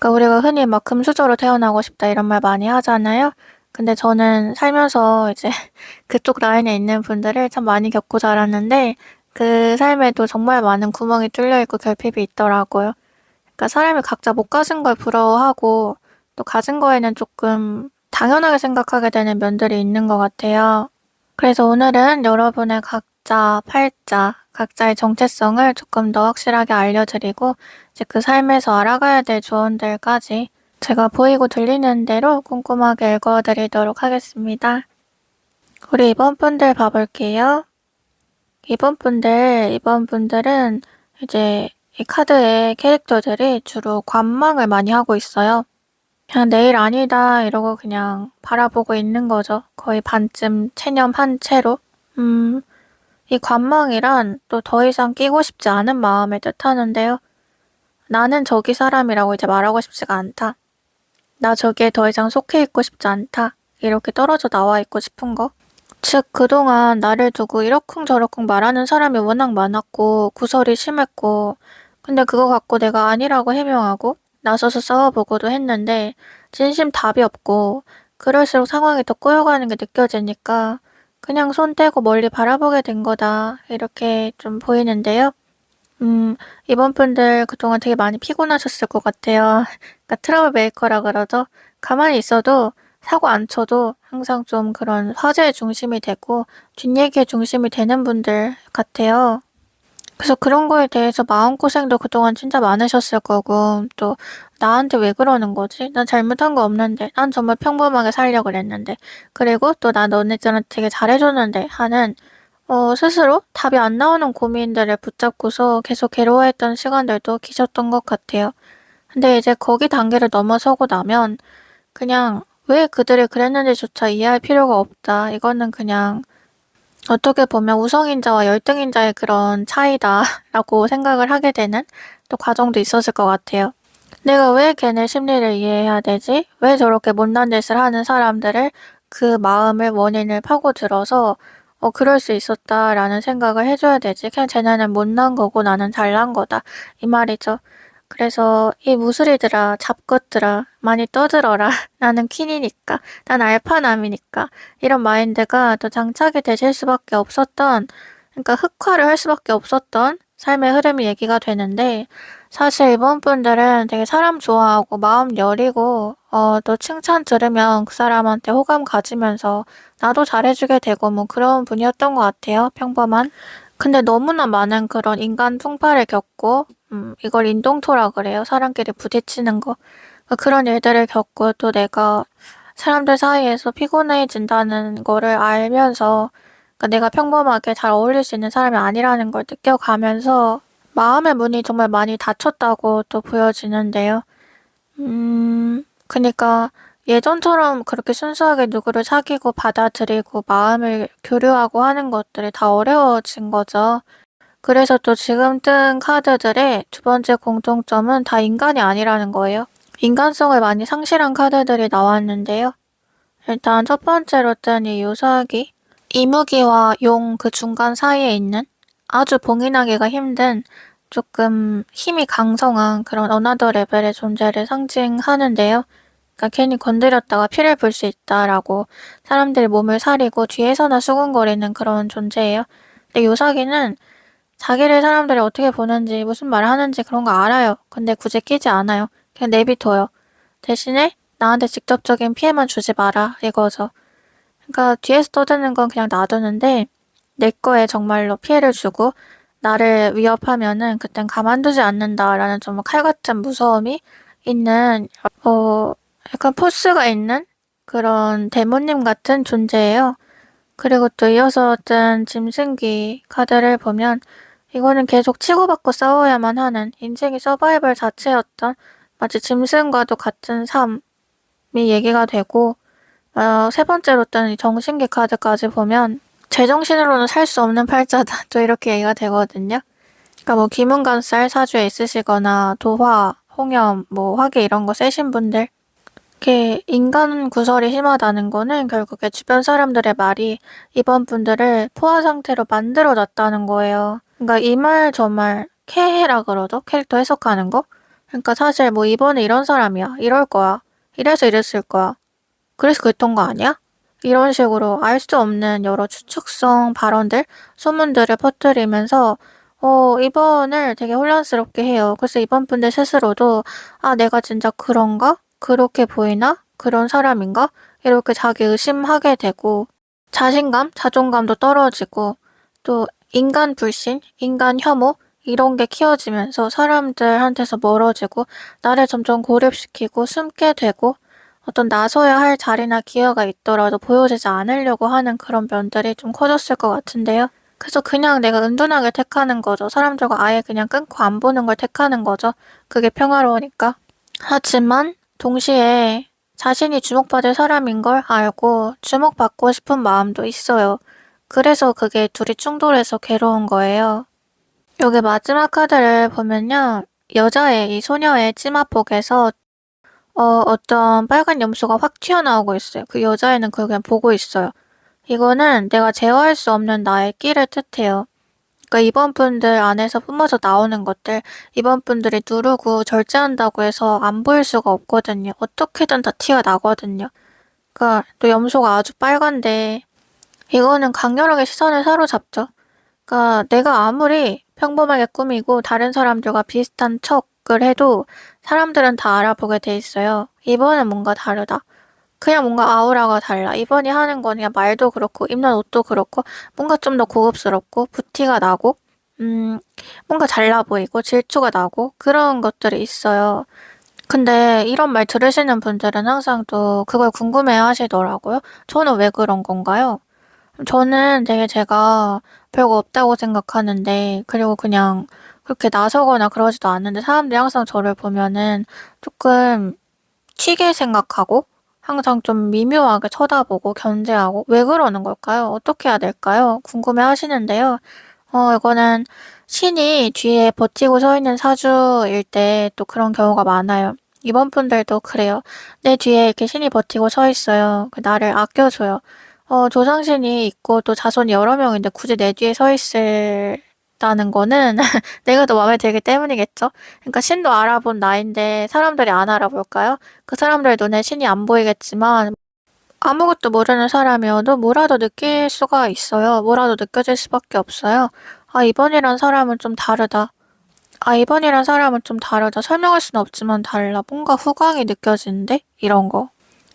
그러니까 우리가 흔히 막 금수저로 태어나고 싶다 이런 말 많이 하잖아요. 근데 저는 살면서 이제 그쪽 라인에 있는 분들을 참 많이 겪고 자랐는데 그 삶에도 정말 많은 구멍이 뚫려 있고 결핍이 있더라고요. 그러니까 사람이 각자 못 가진 걸 부러워하고 또 가진 거에는 조금 당연하게 생각하게 되는 면들이 있는 것 같아요. 그래서 오늘은 여러분의 각자 팔자, 각자의 정체성을 조금 더 확실하게 알려드리고 이제 그 삶에서 알아가야 될 조언들까지 제가 보이고 들리는 대로 꼼꼼하게 읽어드리도록 하겠습니다. 우리 이번 분들 봐볼게요. 이번 분들은 이제 이 카드의 캐릭터들이 주로 관망을 많이 하고 있어요. 그냥 내일 아니다 이러고 그냥 바라보고 있는 거죠. 거의 반쯤 체념한 채로. 이 관망이란 또 더 이상 끼고 싶지 않은 마음을 뜻하는데요. 나는 저기 사람이라고 이제 말하고 싶지가 않다. 나 저기에 더 이상 속해 있고 싶지 않다. 이렇게 떨어져 나와 있고 싶은 거. 즉 그동안 나를 두고 이러쿵저러쿵 말하는 사람이 워낙 많았고 구설이 심했고 근데 그거 갖고 내가 아니라고 해명하고 나서서 싸워보고도 했는데 진심 답이 없고 그럴수록 상황이 더 꼬여가는 게 느껴지니까 그냥 손 떼고 멀리 바라보게 된 거다 이렇게 좀 보이는데요. 이번 분들 그동안 되게 많이 피곤하셨을 것 같아요. 그러니까 트러블 메이커라 그러죠. 가만히 있어도 사고 안 쳐도 항상 좀 그런 화제의 중심이 되고 뒷얘기의 중심이 되는 분들 같아요. 그래서 그런 거에 대해서 마음고생도 그동안 진짜 많으셨을 거고 또 나한테 왜 그러는 거지? 난 잘못한 거 없는데 난 정말 평범하게 살려고 그랬는데 그리고 또 나 너네들한테 되게 잘해줬는데 하는 스스로 답이 안 나오는 고민들을 붙잡고서 계속 괴로워했던 시간들도 계셨던 것 같아요. 근데 이제 거기 단계를 넘어서고 나면 그냥 왜 그들이 그랬는지조차 이해할 필요가 없다. 이거는 그냥 어떻게 보면 우성인자와 열등인자의 그런 차이다라고 생각을 하게 되는 또 과정도 있었을 것 같아요. 내가 왜 걔네 심리를 이해해야 되지? 왜 저렇게 못난 짓을 하는 사람들을 그 마음을 원인을 파고들어서 그럴 수 있었다라는 생각을 해줘야 되지. 그냥 쟤네는 못난 거고 나는 잘난 거다. 이 말이죠. 그래서 이 무술이들아, 잡것들아, 많이 떠들어라. 나는 퀸이니까. 난 알파남이니까. 이런 마인드가 더 장착이 되실 수밖에 없었던, 그러니까 흑화를 할 수밖에 없었던 삶의 흐름이 얘기가 되는데, 사실 이번 분들은 되게 사람 좋아하고 마음 여리고 또 칭찬 들으면 그 사람한테 호감 가지면서 나도 잘해주게 되고 뭐 그런 분이었던 것 같아요. 평범한. 근데 너무나 많은 그런 인간 풍파를 겪고 이걸 인동토라 그래요. 사람끼리 부딪히는 거. 그런 일들을 겪고 또 내가 사람들 사이에서 피곤해진다는 거를 알면서 그러니까 내가 평범하게 잘 어울릴 수 있는 사람이 아니라는 걸 느껴가면서 마음의 문이 정말 많이 닫혔다고 또 보여지는데요. 그니까 예전처럼 그렇게 순수하게 누구를 사귀고 받아들이고 마음을 교류하고 하는 것들이 다 어려워진 거죠. 그래서 또 지금 뜬 카드들의 두 번째 공통점은 다 인간이 아니라는 거예요. 인간성을 많이 상실한 카드들이 나왔는데요. 일단 첫 번째로 뜬 이 요사기, 이무기와 용 그 중간 사이에 있는 아주 봉인하기가 힘든 조금 힘이 강성한 그런 어나더 레벨의 존재를 상징하는데요. 그러니까 괜히 건드렸다가 피를 볼 수 있다라고 사람들이 몸을 사리고 뒤에서나 수군거리는 그런 존재예요. 근데 요사기는 자기를 사람들이 어떻게 보는지 무슨 말을 하는지 그런 거 알아요. 근데 굳이 끼지 않아요. 그냥 내비둬요. 대신에 나한테 직접적인 피해만 주지 마라 이거죠. 그러니까 뒤에서 떠드는 건 그냥 놔두는데 내 거에 정말로 피해를 주고 나를 위협하면은 그땐 가만두지 않는다라는 좀 칼 같은 무서움이 있는 약간 포스가 있는 그런 대모님 같은 존재예요. 그리고 또 이어서 뜬 짐승기 카드를 보면 이거는 계속 치고받고 싸워야만 하는 인생이 서바이벌 자체였던 마치 짐승과도 같은 삶이 얘기가 되고 세 번째로 뜬 이 정신기 카드까지 보면 제정신으로는 살 수 없는 팔자다 또 이렇게 얘기가 되거든요. 그러니까 뭐 기문관살 사주에 있으시거나 도화, 홍염, 뭐 화기 이런 거 세신 분들 이렇게 인간 구설이 심하다는 거는 결국에 주변 사람들의 말이 이번 분들을 포화 상태로 만들어 놨다는 거예요. 그러니까 이 말 저 말 캐해라 그러죠? 캐릭터 해석하는 거? 그러니까 사실 뭐 이번에 이런 사람이야. 이럴 거야. 이래서 이랬을 거야. 그래서 그랬던 거 아니야? 이런 식으로 알 수 없는 여러 추측성 발언들, 소문들을 퍼뜨리면서 이번을 되게 혼란스럽게 해요. 그래서 이번 분들 스스로도 아, 내가 진짜 그런가? 그렇게 보이나? 그런 사람인가? 이렇게 자기 의심하게 되고 자신감, 자존감도 떨어지고 또 인간 불신, 인간 혐오 이런 게 키워지면서 사람들한테서 멀어지고 나를 점점 고립시키고 숨게 되고 어떤 나서야 할 자리나 기회가 있더라도 보여지지 않으려고 하는 그런 면들이 좀 커졌을 것 같은데요. 그래서 그냥 내가 은둔하게 택하는 거죠. 사람들과 아예 그냥 끊고 안 보는 걸 택하는 거죠. 그게 평화로우니까. 하지만 동시에 자신이 주목받을 사람인 걸 알고 주목받고 싶은 마음도 있어요. 그래서 그게 둘이 충돌해서 괴로운 거예요. 여기 마지막 카드를 보면요. 여자의 이 소녀의 치마폭에서 어떤 빨간 염소가 확 튀어나오고 있어요. 그 여자애는 그걸 그냥 보고 있어요. 이거는 내가 제어할 수 없는 나의 끼를 뜻해요. 그러니까 이번 분들 안에서 뿜어져 나오는 것들, 이번 분들이 누르고 절제한다고 해서 안 보일 수가 없거든요. 어떻게든 다 티가 나거든요. 그러니까 또 염소가 아주 빨간데 이거는 강렬하게 시선을 사로잡죠. 그러니까 내가 아무리 평범하게 꾸미고 다른 사람들과 비슷한 척을 해도 사람들은 다 알아보게 돼 있어요. 이번엔 뭔가 다르다. 그냥 뭔가 아우라가 달라. 이번이 하는 건 그냥 말도 그렇고 입는 옷도 그렇고 뭔가 좀 더 고급스럽고 부티가 나고 뭔가 잘나 보이고 질투가 나고 그런 것들이 있어요. 근데 이런 말 들으시는 분들은 항상 또 그걸 궁금해 하시더라고요. 저는 왜 그런 건가요? 저는 되게 제가 별거 없다고 생각하는데, 그리고 그냥 그렇게 나서거나 그러지도 않는데, 사람들이 항상 저를 보면은 조금 튀게 생각하고, 항상 좀 미묘하게 쳐다보고 견제하고, 왜 그러는 걸까요? 어떻게 해야 될까요? 궁금해 하시는데요. 이거는 신이 뒤에 버티고 서 있는 사주일 때 또 그런 경우가 많아요. 이번 분들도 그래요. 내 뒤에 이렇게 신이 버티고 서 있어요. 나를 아껴줘요. 조상신이 있고 또 자손이 여러 명인데 굳이 내 뒤에 서 있다는 거는 내가 더 마음에 들기 때문이겠죠? 그러니까 신도 알아본 나인데 사람들이 안 알아볼까요? 그 사람들 눈에 신이 안 보이겠지만 아무것도 모르는 사람이어도 뭐라도 느낄 수가 있어요. 뭐라도 느껴질 수밖에 없어요. 아, 이번이란 사람은 좀 다르다. 아, 이번이란 사람은 좀 다르다. 설명할 수는 없지만 달라. 뭔가 후광이 느껴지는데? 이런 거.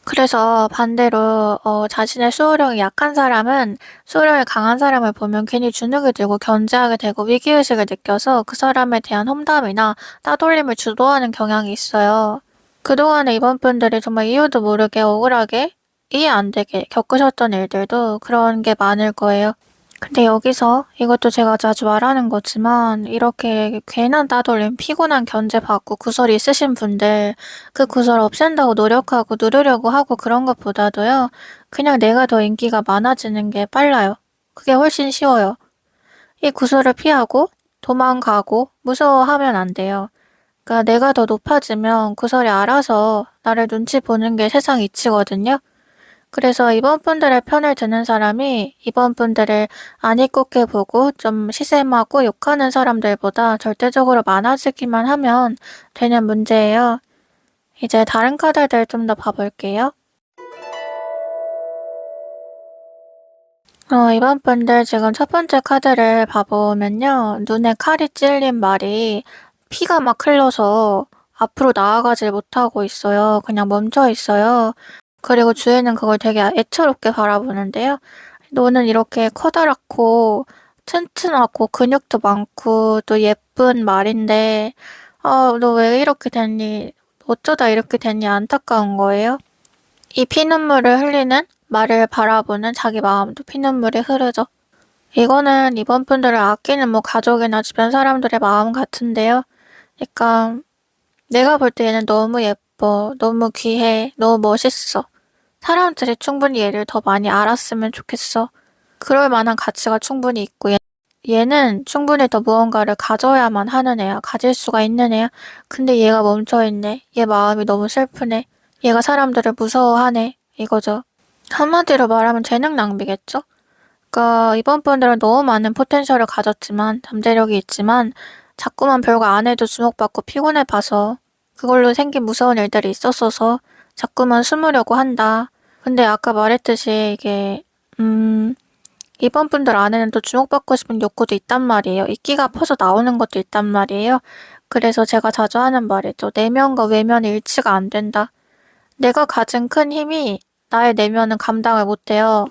그래서 반대로 자신의 수호령이 약한 사람은 수호령이 강한 사람을 보면 괜히 주눅이 들고 견제하게 되고 위기의식을 느껴서 그 사람에 대한 험담이나 따돌림을 주도하는 경향이 있어요. 그동안에 이번 분들이 정말 이유도 모르게 억울하게 이해 안 되게 겪으셨던 일들도 그런 게 많을 거예요. 근데 여기서 이것도 제가 자주 말하는 거지만 이렇게 괜한 따돌림, 피곤한 견제받고 구설이 있으신 분들 그 구설 없앤다고 노력하고 누르려고 하고 그런 것보다도요. 그냥 내가 더 인기가 많아지는 게 빨라요. 그게 훨씬 쉬워요. 이 구설을 피하고 도망가고 무서워하면 안 돼요. 그러니까 내가 더 높아지면 구설이 알아서 나를 눈치 보는 게 세상 이치거든요. 그래서 이번 분들의 편을 드는 사람이 이번 분들을 안 이쁘게 보고 좀 시샘하고 욕하는 사람들보다 절대적으로 많아지기만 하면 되는 문제예요. 이제 다른 카드들 좀 더 봐볼게요. 이번 분들 지금 첫 번째 카드를 봐보면요. 눈에 칼이 찔린 말이 피가 막 흘러서 앞으로 나아가질 못하고 있어요. 그냥 멈춰 있어요. 그리고 주인은 그걸 되게 애처롭게 바라보는데요. 너는 이렇게 커다랗고 튼튼하고 근육도 많고 또 예쁜 말인데 너 왜 이렇게 됐니? 어쩌다 이렇게 됐니? 안타까운 거예요. 이 피눈물을 흘리는 말을 바라보는 자기 마음도 피눈물이 흐르죠. 이거는 이번 분들을 아끼는 뭐 가족이나 주변 사람들의 마음 같은데요. 그러니까 내가 볼 때 얘는 너무 예뻐, 너무 귀해, 너무 멋있어. 사람들이 충분히 얘를 더 많이 알았으면 좋겠어. 그럴 만한 가치가 충분히 있고 얘는 충분히 더 무언가를 가져야만 하는 애야. 가질 수가 있는 애야. 근데 얘가 멈춰있네. 얘 마음이 너무 슬프네. 얘가 사람들을 무서워하네. 이거죠. 한마디로 말하면 재능 낭비겠죠? 그러니까 이번 분들은 너무 많은 포텐셜을 가졌지만 잠재력이 있지만 자꾸만 별거 안 해도 주목받고 피곤해 봐서 그걸로 생긴 무서운 일들이 있었어서 자꾸만 숨으려고 한다. 근데 아까 말했듯이 이게 이번 분들 안에는 또 주목받고 싶은 욕구도 있단 말이에요. 이끼가 퍼져 나오는 것도 있단 말이에요. 그래서 제가 자주 하는 말이죠. 내면과 외면이 일치가 안 된다. 내가 가진 큰 힘이 나의 내면은 감당을 못해요.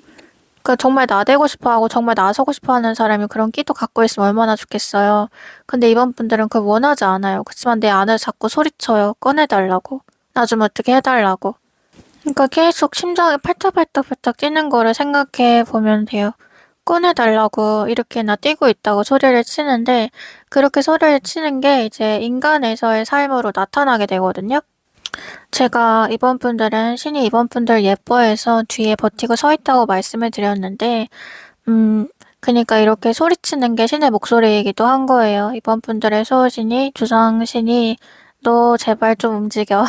그러니까 정말 나대고 싶어하고 정말 나서고 싶어하는 사람이 그런 끼도 갖고 있으면 얼마나 좋겠어요. 근데 이번 분들은 그걸 원하지 않아요. 그렇지만 내 안을 자꾸 소리쳐요. 꺼내달라고. 나 좀 어떻게 해달라고. 그러니까 계속 심장이 팔딱팔딱팔딱 뛰는 거를 생각해 보면 돼요. 꺼내달라고 이렇게나 뛰고 있다고 소리를 치는데 그렇게 소리를 치는 게 이제 인간에서의 삶으로 나타나게 되거든요. 제가 이번 분들은 신이 이번 분들 예뻐해서 뒤에 버티고 서 있다고 말씀을 드렸는데 그니까 이렇게 소리치는 게 신의 목소리이기도 한 거예요. 이번 분들의 수호신이 주상신이 너 제발 좀 움직여.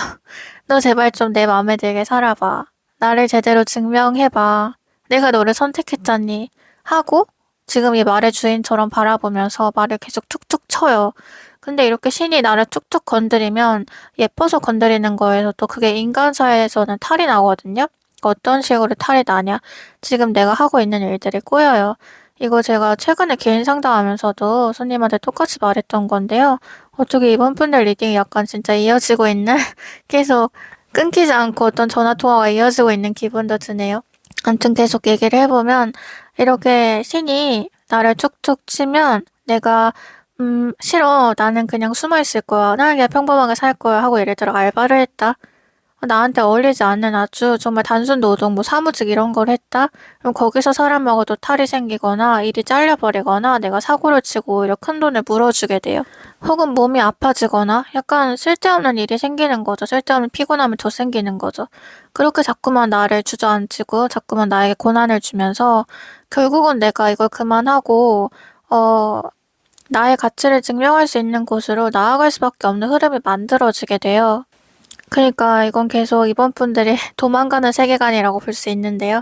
너 제발 좀 내 마음에 들게 살아봐. 나를 제대로 증명해봐. 내가 너를 선택했잖니. 하고 지금 이 말의 주인처럼 바라보면서 말을 계속 툭툭 쳐요. 근데 이렇게 신이 나를 툭툭 건드리면 예뻐서 건드리는 거에서 또 그게 인간사에서는 탈이 나거든요. 어떤 식으로 탈이 나냐. 지금 내가 하고 있는 일들이 꼬여요. 이거 제가 최근에 개인 상담하면서도 손님한테 똑같이 말했던 건데요. 어떻게 이번 분들 리딩이 약간 진짜 이어지고 있는 계속 끊기지 않고 어떤 전화 통화가 이어지고 있는 기분도 드네요. 아무튼 계속 얘기를 해보면 이렇게 신이 나를 툭툭 치면 내가 싫어. 나는 그냥 숨어 있을 거야. 나는 그냥 평범하게 살 거야. 하고 예를 들어 알바를 했다. 나한테 어울리지 않는 아주 정말 단순 노동, 뭐 사무직 이런 걸 했다? 그럼 거기서 사람하고 또 탈이 생기거나 일이 잘려버리거나 내가 사고를 치고 오히려 큰 돈을 물어주게 돼요. 혹은 몸이 아파지거나 약간 쓸데없는 일이 생기는 거죠. 쓸데없는 피곤함이 더 생기는 거죠. 그렇게 자꾸만 나를 주저앉히고 자꾸만 나에게 고난을 주면서 결국은 내가 이걸 그만하고 나의 가치를 증명할 수 있는 곳으로 나아갈 수밖에 없는 흐름이 만들어지게 돼요. 그러니까 이건 계속 이번 분들이 도망가는 세계관이라고 볼 수 있는데요.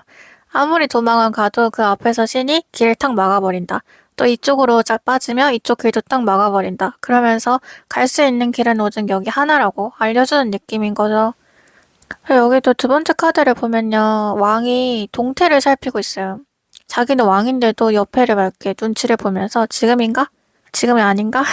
아무리 도망을 가도 그 앞에서 신이 길을 탁 막아버린다. 또 이쪽으로 쫙 빠지면 이쪽 길도 딱 막아버린다. 그러면서 갈 수 있는 길은 오직 여기 하나라고 알려주는 느낌인 거죠. 여기도 두 번째 카드를 보면요. 왕이 동태를 살피고 있어요. 자기는 왕인데도 옆에를 이렇게 눈치를 보면서 지금인가? 지금이 아닌가?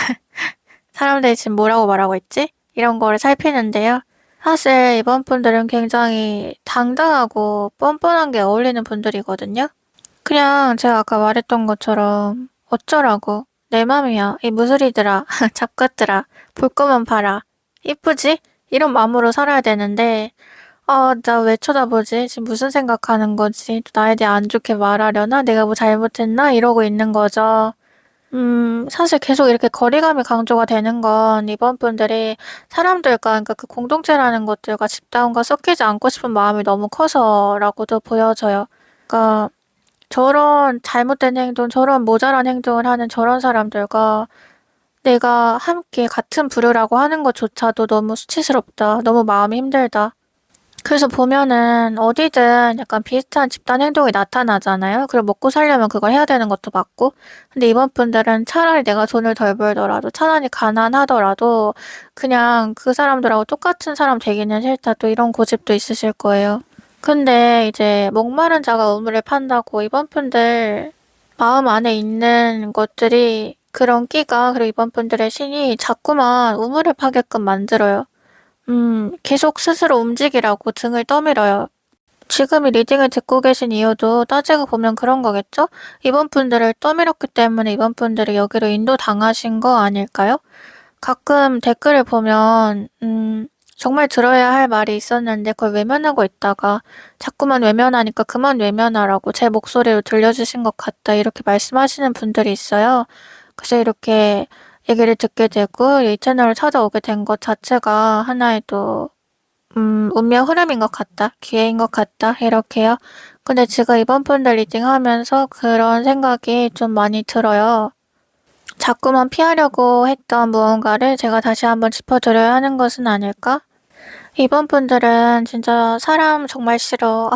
사람들이 지금 뭐라고 말하고 있지? 이런 거를 살피는데요. 사실 이번 분들은 굉장히 당당하고 뻔뻔한 게 어울리는 분들이거든요. 그냥 제가 아까 말했던 것처럼 어쩌라고 내 맘이야 이 무술이들아 잡것들아 볼 거면 봐라 이쁘지? 이런 마음으로 살아야 되는데 나 왜 쳐다보지? 지금 무슨 생각하는 거지? 또 나에 대해 안 좋게 말하려나? 내가 뭐 잘못했나? 이러고 있는 거죠. 사실 계속 이렇게 거리감이 강조가 되는 건 이번 분들이 사람들과, 그러니까 그 공동체라는 것들과 집단과 섞이지 않고 싶은 마음이 너무 커서라고도 보여져요. 그러니까 저런 잘못된 행동, 저런 모자란 행동을 하는 저런 사람들과 내가 함께 같은 부류라고 하는 것조차도 너무 수치스럽다. 너무 마음이 힘들다. 그래서 보면은 어디든 약간 비슷한 집단 행동이 나타나잖아요. 그리고 먹고 살려면 그걸 해야 되는 것도 맞고. 근데 이번 분들은 차라리 내가 돈을 덜 벌더라도, 차라리 가난하더라도 그냥 그 사람들하고 똑같은 사람 되기는 싫다. 또 이런 고집도 있으실 거예요. 근데 이제 목마른 자가 우물을 판다고 이번 분들 마음 안에 있는 것들이 그런 끼가, 그리고 이번 분들의 신이 자꾸만 우물을 파게끔 만들어요. 계속 스스로 움직이라고 등을 떠밀어요. 지금 이 리딩을 듣고 계신 이유도 따지고 보면 그런 거겠죠? 이번 분들을 떠밀었기 때문에 이번 분들이 여기로 인도당하신 거 아닐까요? 가끔 댓글을 보면, 정말 들어야 할 말이 있었는데 그걸 외면하고 있다가 자꾸만 외면하니까 그만 외면하라고 제 목소리로 들려주신 것 같다 이렇게 말씀하시는 분들이 있어요. 그래서 이렇게 얘기를 듣게 되고 이 채널을 찾아오게 된 것 자체가 하나의 또 운명 흐름인 것 같다. 기회인 것 같다. 이렇게요. 근데 지금 이번 분들 리딩 하면서 그런 생각이 좀 많이 들어요. 자꾸만 피하려고 했던 무언가를 제가 다시 한번 짚어드려야 하는 것은 아닐까? 이번 분들은 진짜 사람 정말 싫어.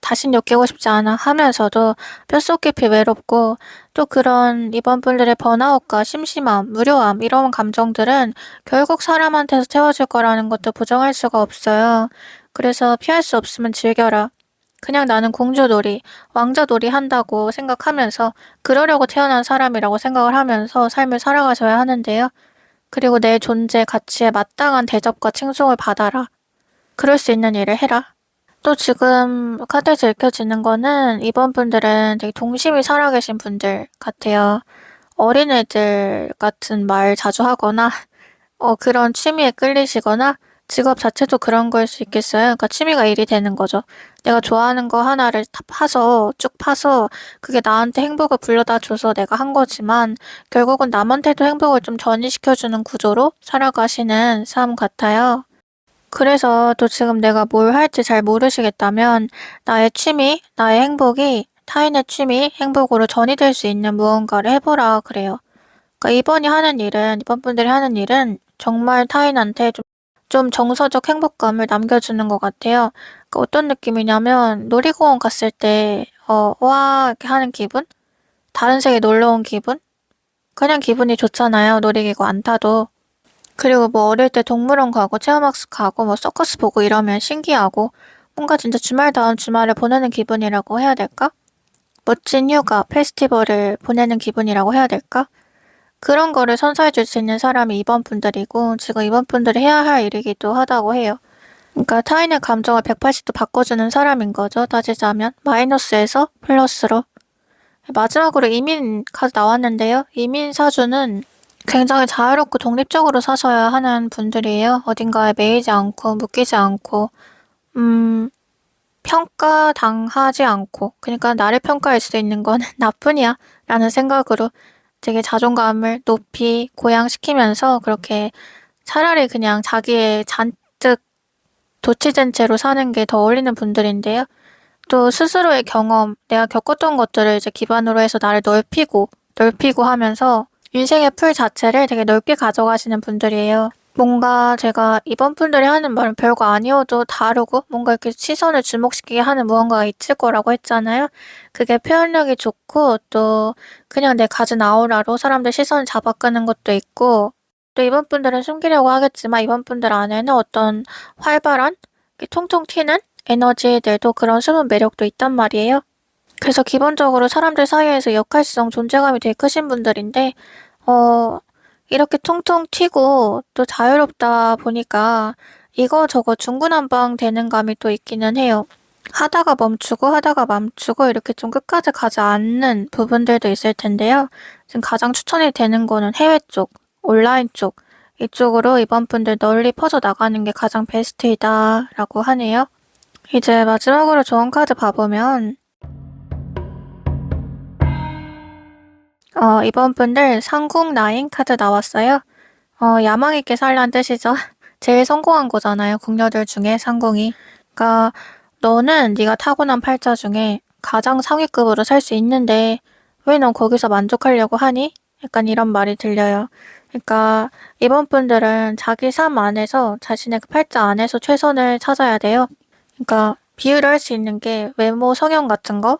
다신 엮이고 싶지 않아 하면서도 뼛속 깊이 외롭고 또 그런 이번분들의 번아웃과 심심함, 무료함 이런 감정들은 결국 사람한테서 채워질 거라는 것도 부정할 수가 없어요. 그래서 피할 수 없으면 즐겨라. 그냥 나는 공주놀이, 왕자놀이 한다고 생각하면서 그러려고 태어난 사람이라고 생각을 하면서 삶을 살아가셔야 하는데요. 그리고 내 존재 가치에 마땅한 대접과 칭송을 받아라. 그럴 수 있는 일을 해라. 또 지금 카드에서 읽혀지는 거는 이번 분들은 되게 동심이 살아계신 분들 같아요. 어린애들 같은 말 자주 하거나, 그런 취미에 끌리시거나, 직업 자체도 그런 거일 수 있겠어요. 그러니까 취미가 일이 되는 거죠. 내가 좋아하는 거 하나를 다 파서, 쭉 파서, 그게 나한테 행복을 불러다 줘서 내가 한 거지만, 결국은 남한테도 행복을 좀 전이시켜주는 구조로 살아가시는 삶 같아요. 그래서 또 지금 내가 뭘 할지 잘 모르시겠다면 나의 취미, 나의 행복이 타인의 취미, 행복으로 전이될 수 있는 무언가를 해보라 그래요. 그러니까 이번 분들이 하는 일은 정말 타인한테 좀 정서적 행복감을 남겨주는 것 같아요. 그러니까 어떤 느낌이냐면 놀이공원 갔을 때, 와, 이렇게 하는 기분? 다른 세계 놀러 온 기분? 그냥 기분이 좋잖아요. 놀이기구 안 타도. 그리고 뭐 어릴 때 동물원 가고 체험학습 가고 뭐 서커스 보고 이러면 신기하고 뭔가 진짜 주말 다음 주말을 보내는 기분이라고 해야 될까? 멋진 휴가, 페스티벌을 보내는 기분이라고 해야 될까? 그런 거를 선사해 줄 수 있는 사람이 이번 분들이고 지금 이번 분들이 해야 할 일이기도 하다고 해요. 그러니까 타인의 감정을 180도 바꿔주는 사람인 거죠. 따지자면 마이너스에서 플러스로. 마지막으로 이민 카드 나왔는데요. 이민 사주는 굉장히 자유롭고 독립적으로 사셔야 하는 분들이에요. 어딘가에 매이지 않고, 묶이지 않고, 평가당하지 않고, 그러니까 나를 평가할 수 있는 건 나뿐이야. 라는 생각으로 되게 자존감을 높이 고양시키면서 그렇게 차라리 그냥 자기의 잔뜩 도취된 채로 사는 게 더 어울리는 분들인데요. 또 스스로의 경험, 내가 겪었던 것들을 이제 기반으로 해서 나를 넓히고 하면서 인생의 풀 자체를 되게 넓게 가져가시는 분들이에요. 뭔가 제가 이번 분들이 하는 말은 별거 아니어도 다르고 뭔가 이렇게 시선을 주목시키게 하는 무언가가 있을 거라고 했잖아요. 그게 표현력이 좋고 또 그냥 내 가진 아우라로 사람들 시선을 잡아끄는 것도 있고 또 이번 분들은 숨기려고 하겠지만 이번 분들 안에는 어떤 활발한 이렇게 통통 튀는 에너지들도 그런 숨은 매력도 있단 말이에요. 그래서 기본적으로 사람들 사이에서 역할성, 존재감이 되게 크신 분들인데, 이렇게 통통 튀고 또 자유롭다 보니까 이거저거 중구난방 되는 감이 또 있기는 해요. 하다가 멈추고 이렇게 좀 끝까지 가지 않는 부분들도 있을 텐데요. 지금 가장 추천이 되는 거는 해외 쪽, 온라인 쪽, 이쪽으로 이번 분들 널리 퍼져 나가는 게 가장 베스트이다라고 하네요. 이제 마지막으로 조언 카드 봐보면, 이번 분들 상궁 나인 카드 나왔어요. 야망 있게 살란 뜻이죠. 제일 성공한 거잖아요. 궁녀들 중에 상궁이. 그러니까 너는 네가 타고난 팔자 중에 가장 상위급으로 살 수 있는데 왜 넌 거기서 만족하려고 하니? 약간 이런 말이 들려요. 그러니까 이번 분들은 자기 삶 안에서 자신의 그 팔자 안에서 최선을 찾아야 돼요. 그러니까 비유를 할 수 있는 게 외모, 성형 같은 거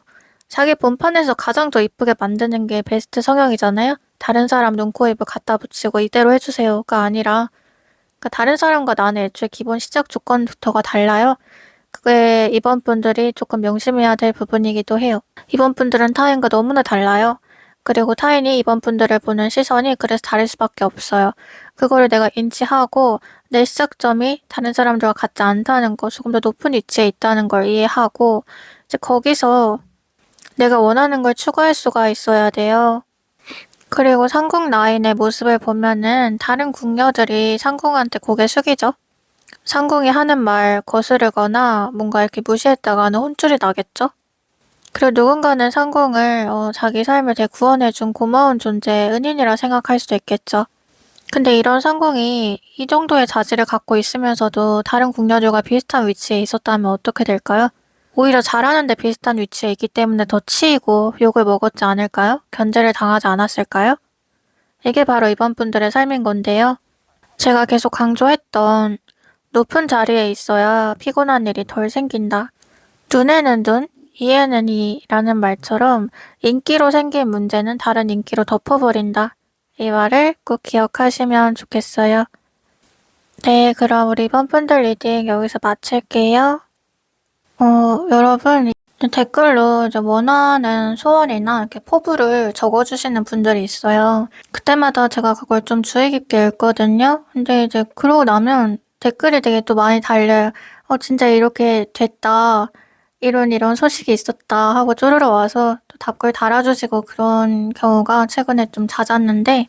자기 본판에서 가장 더 이쁘게 만드는 게 베스트 성형이잖아요. 다른 사람 눈, 코, 입을 갖다 붙이고 이대로 해주세요가 아니라 그러니까 다른 사람과 나는 애초에 기본 시작 조건부터가 달라요. 그게 이번 분들이 조금 명심해야 될 부분이기도 해요. 이번 분들은 타인과 너무나 달라요. 그리고 타인이 이번 분들을 보는 시선이 그래서 다를 수밖에 없어요. 그거를 내가 인지하고 내 시작점이 다른 사람들과 같지 않다는 거, 조금 더 높은 위치에 있다는 걸 이해하고 이제 거기서 내가 원하는 걸 추구할 수가 있어야 돼요. 그리고 상궁 라인의 모습을 보면은 다른 궁녀들이 상궁한테 고개 숙이죠. 상궁이 하는 말 거스르거나 뭔가 이렇게 무시했다가는 혼쭐이 나겠죠? 그리고 누군가는 상궁을 자기 삶을 되게 구원해준 고마운 존재의 은인이라 생각할 수도 있겠죠. 근데 이런 상궁이 이 정도의 자질을 갖고 있으면서도 다른 궁녀들과 비슷한 위치에 있었다면 어떻게 될까요? 오히려 잘하는데 비슷한 위치에 있기 때문에 더 치이고 욕을 먹었지 않을까요? 견제를 당하지 않았을까요? 이게 바로 이번 분들의 삶인 건데요. 제가 계속 강조했던 높은 자리에 있어야 피곤한 일이 덜 생긴다. 눈에는 눈, 이에는 이라는 말처럼 인기로 생긴 문제는 다른 인기로 덮어버린다. 이 말을 꼭 기억하시면 좋겠어요. 네, 그럼 우리 이번 분들 리딩 여기서 마칠게요. 여러분, 댓글로 이제 원하는 소원이나 이렇게 포부를 적어주시는 분들이 있어요. 그때마다 제가 그걸 좀 주의 깊게 읽거든요. 근데 이제 그러고 나면 댓글이 되게 또 많이 달려요. 진짜 이렇게 됐다. 이런 소식이 있었다 하고 쪼르르 와서 또 답글 달아주시고 그런 경우가 최근에 좀 잦았는데,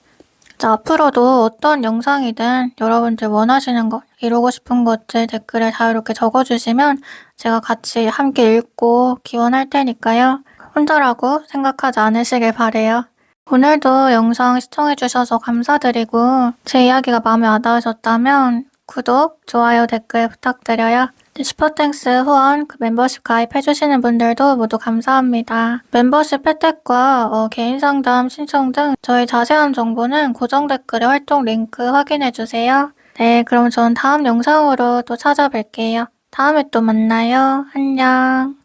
자, 앞으로도 어떤 영상이든 여러분들 원하시는 것, 이루고 싶은 것들 댓글에 자유롭게 적어주시면 제가 같이 함께 읽고 기원할 테니까요. 혼자라고 생각하지 않으시길 바래요. 오늘도 영상 시청해주셔서 감사드리고 제 이야기가 마음에 와닿으셨다면 구독, 좋아요, 댓글 부탁드려요. 슈퍼땡스 후원, 멤버십 가입해주시는 분들도 모두 감사합니다. 멤버십 혜택과 개인 상담 신청 등 저희 자세한 정보는 고정 댓글에 활동 링크 확인해주세요. 네, 그럼 전 다음 영상으로 또 찾아뵐게요. 다음에 또 만나요. 안녕.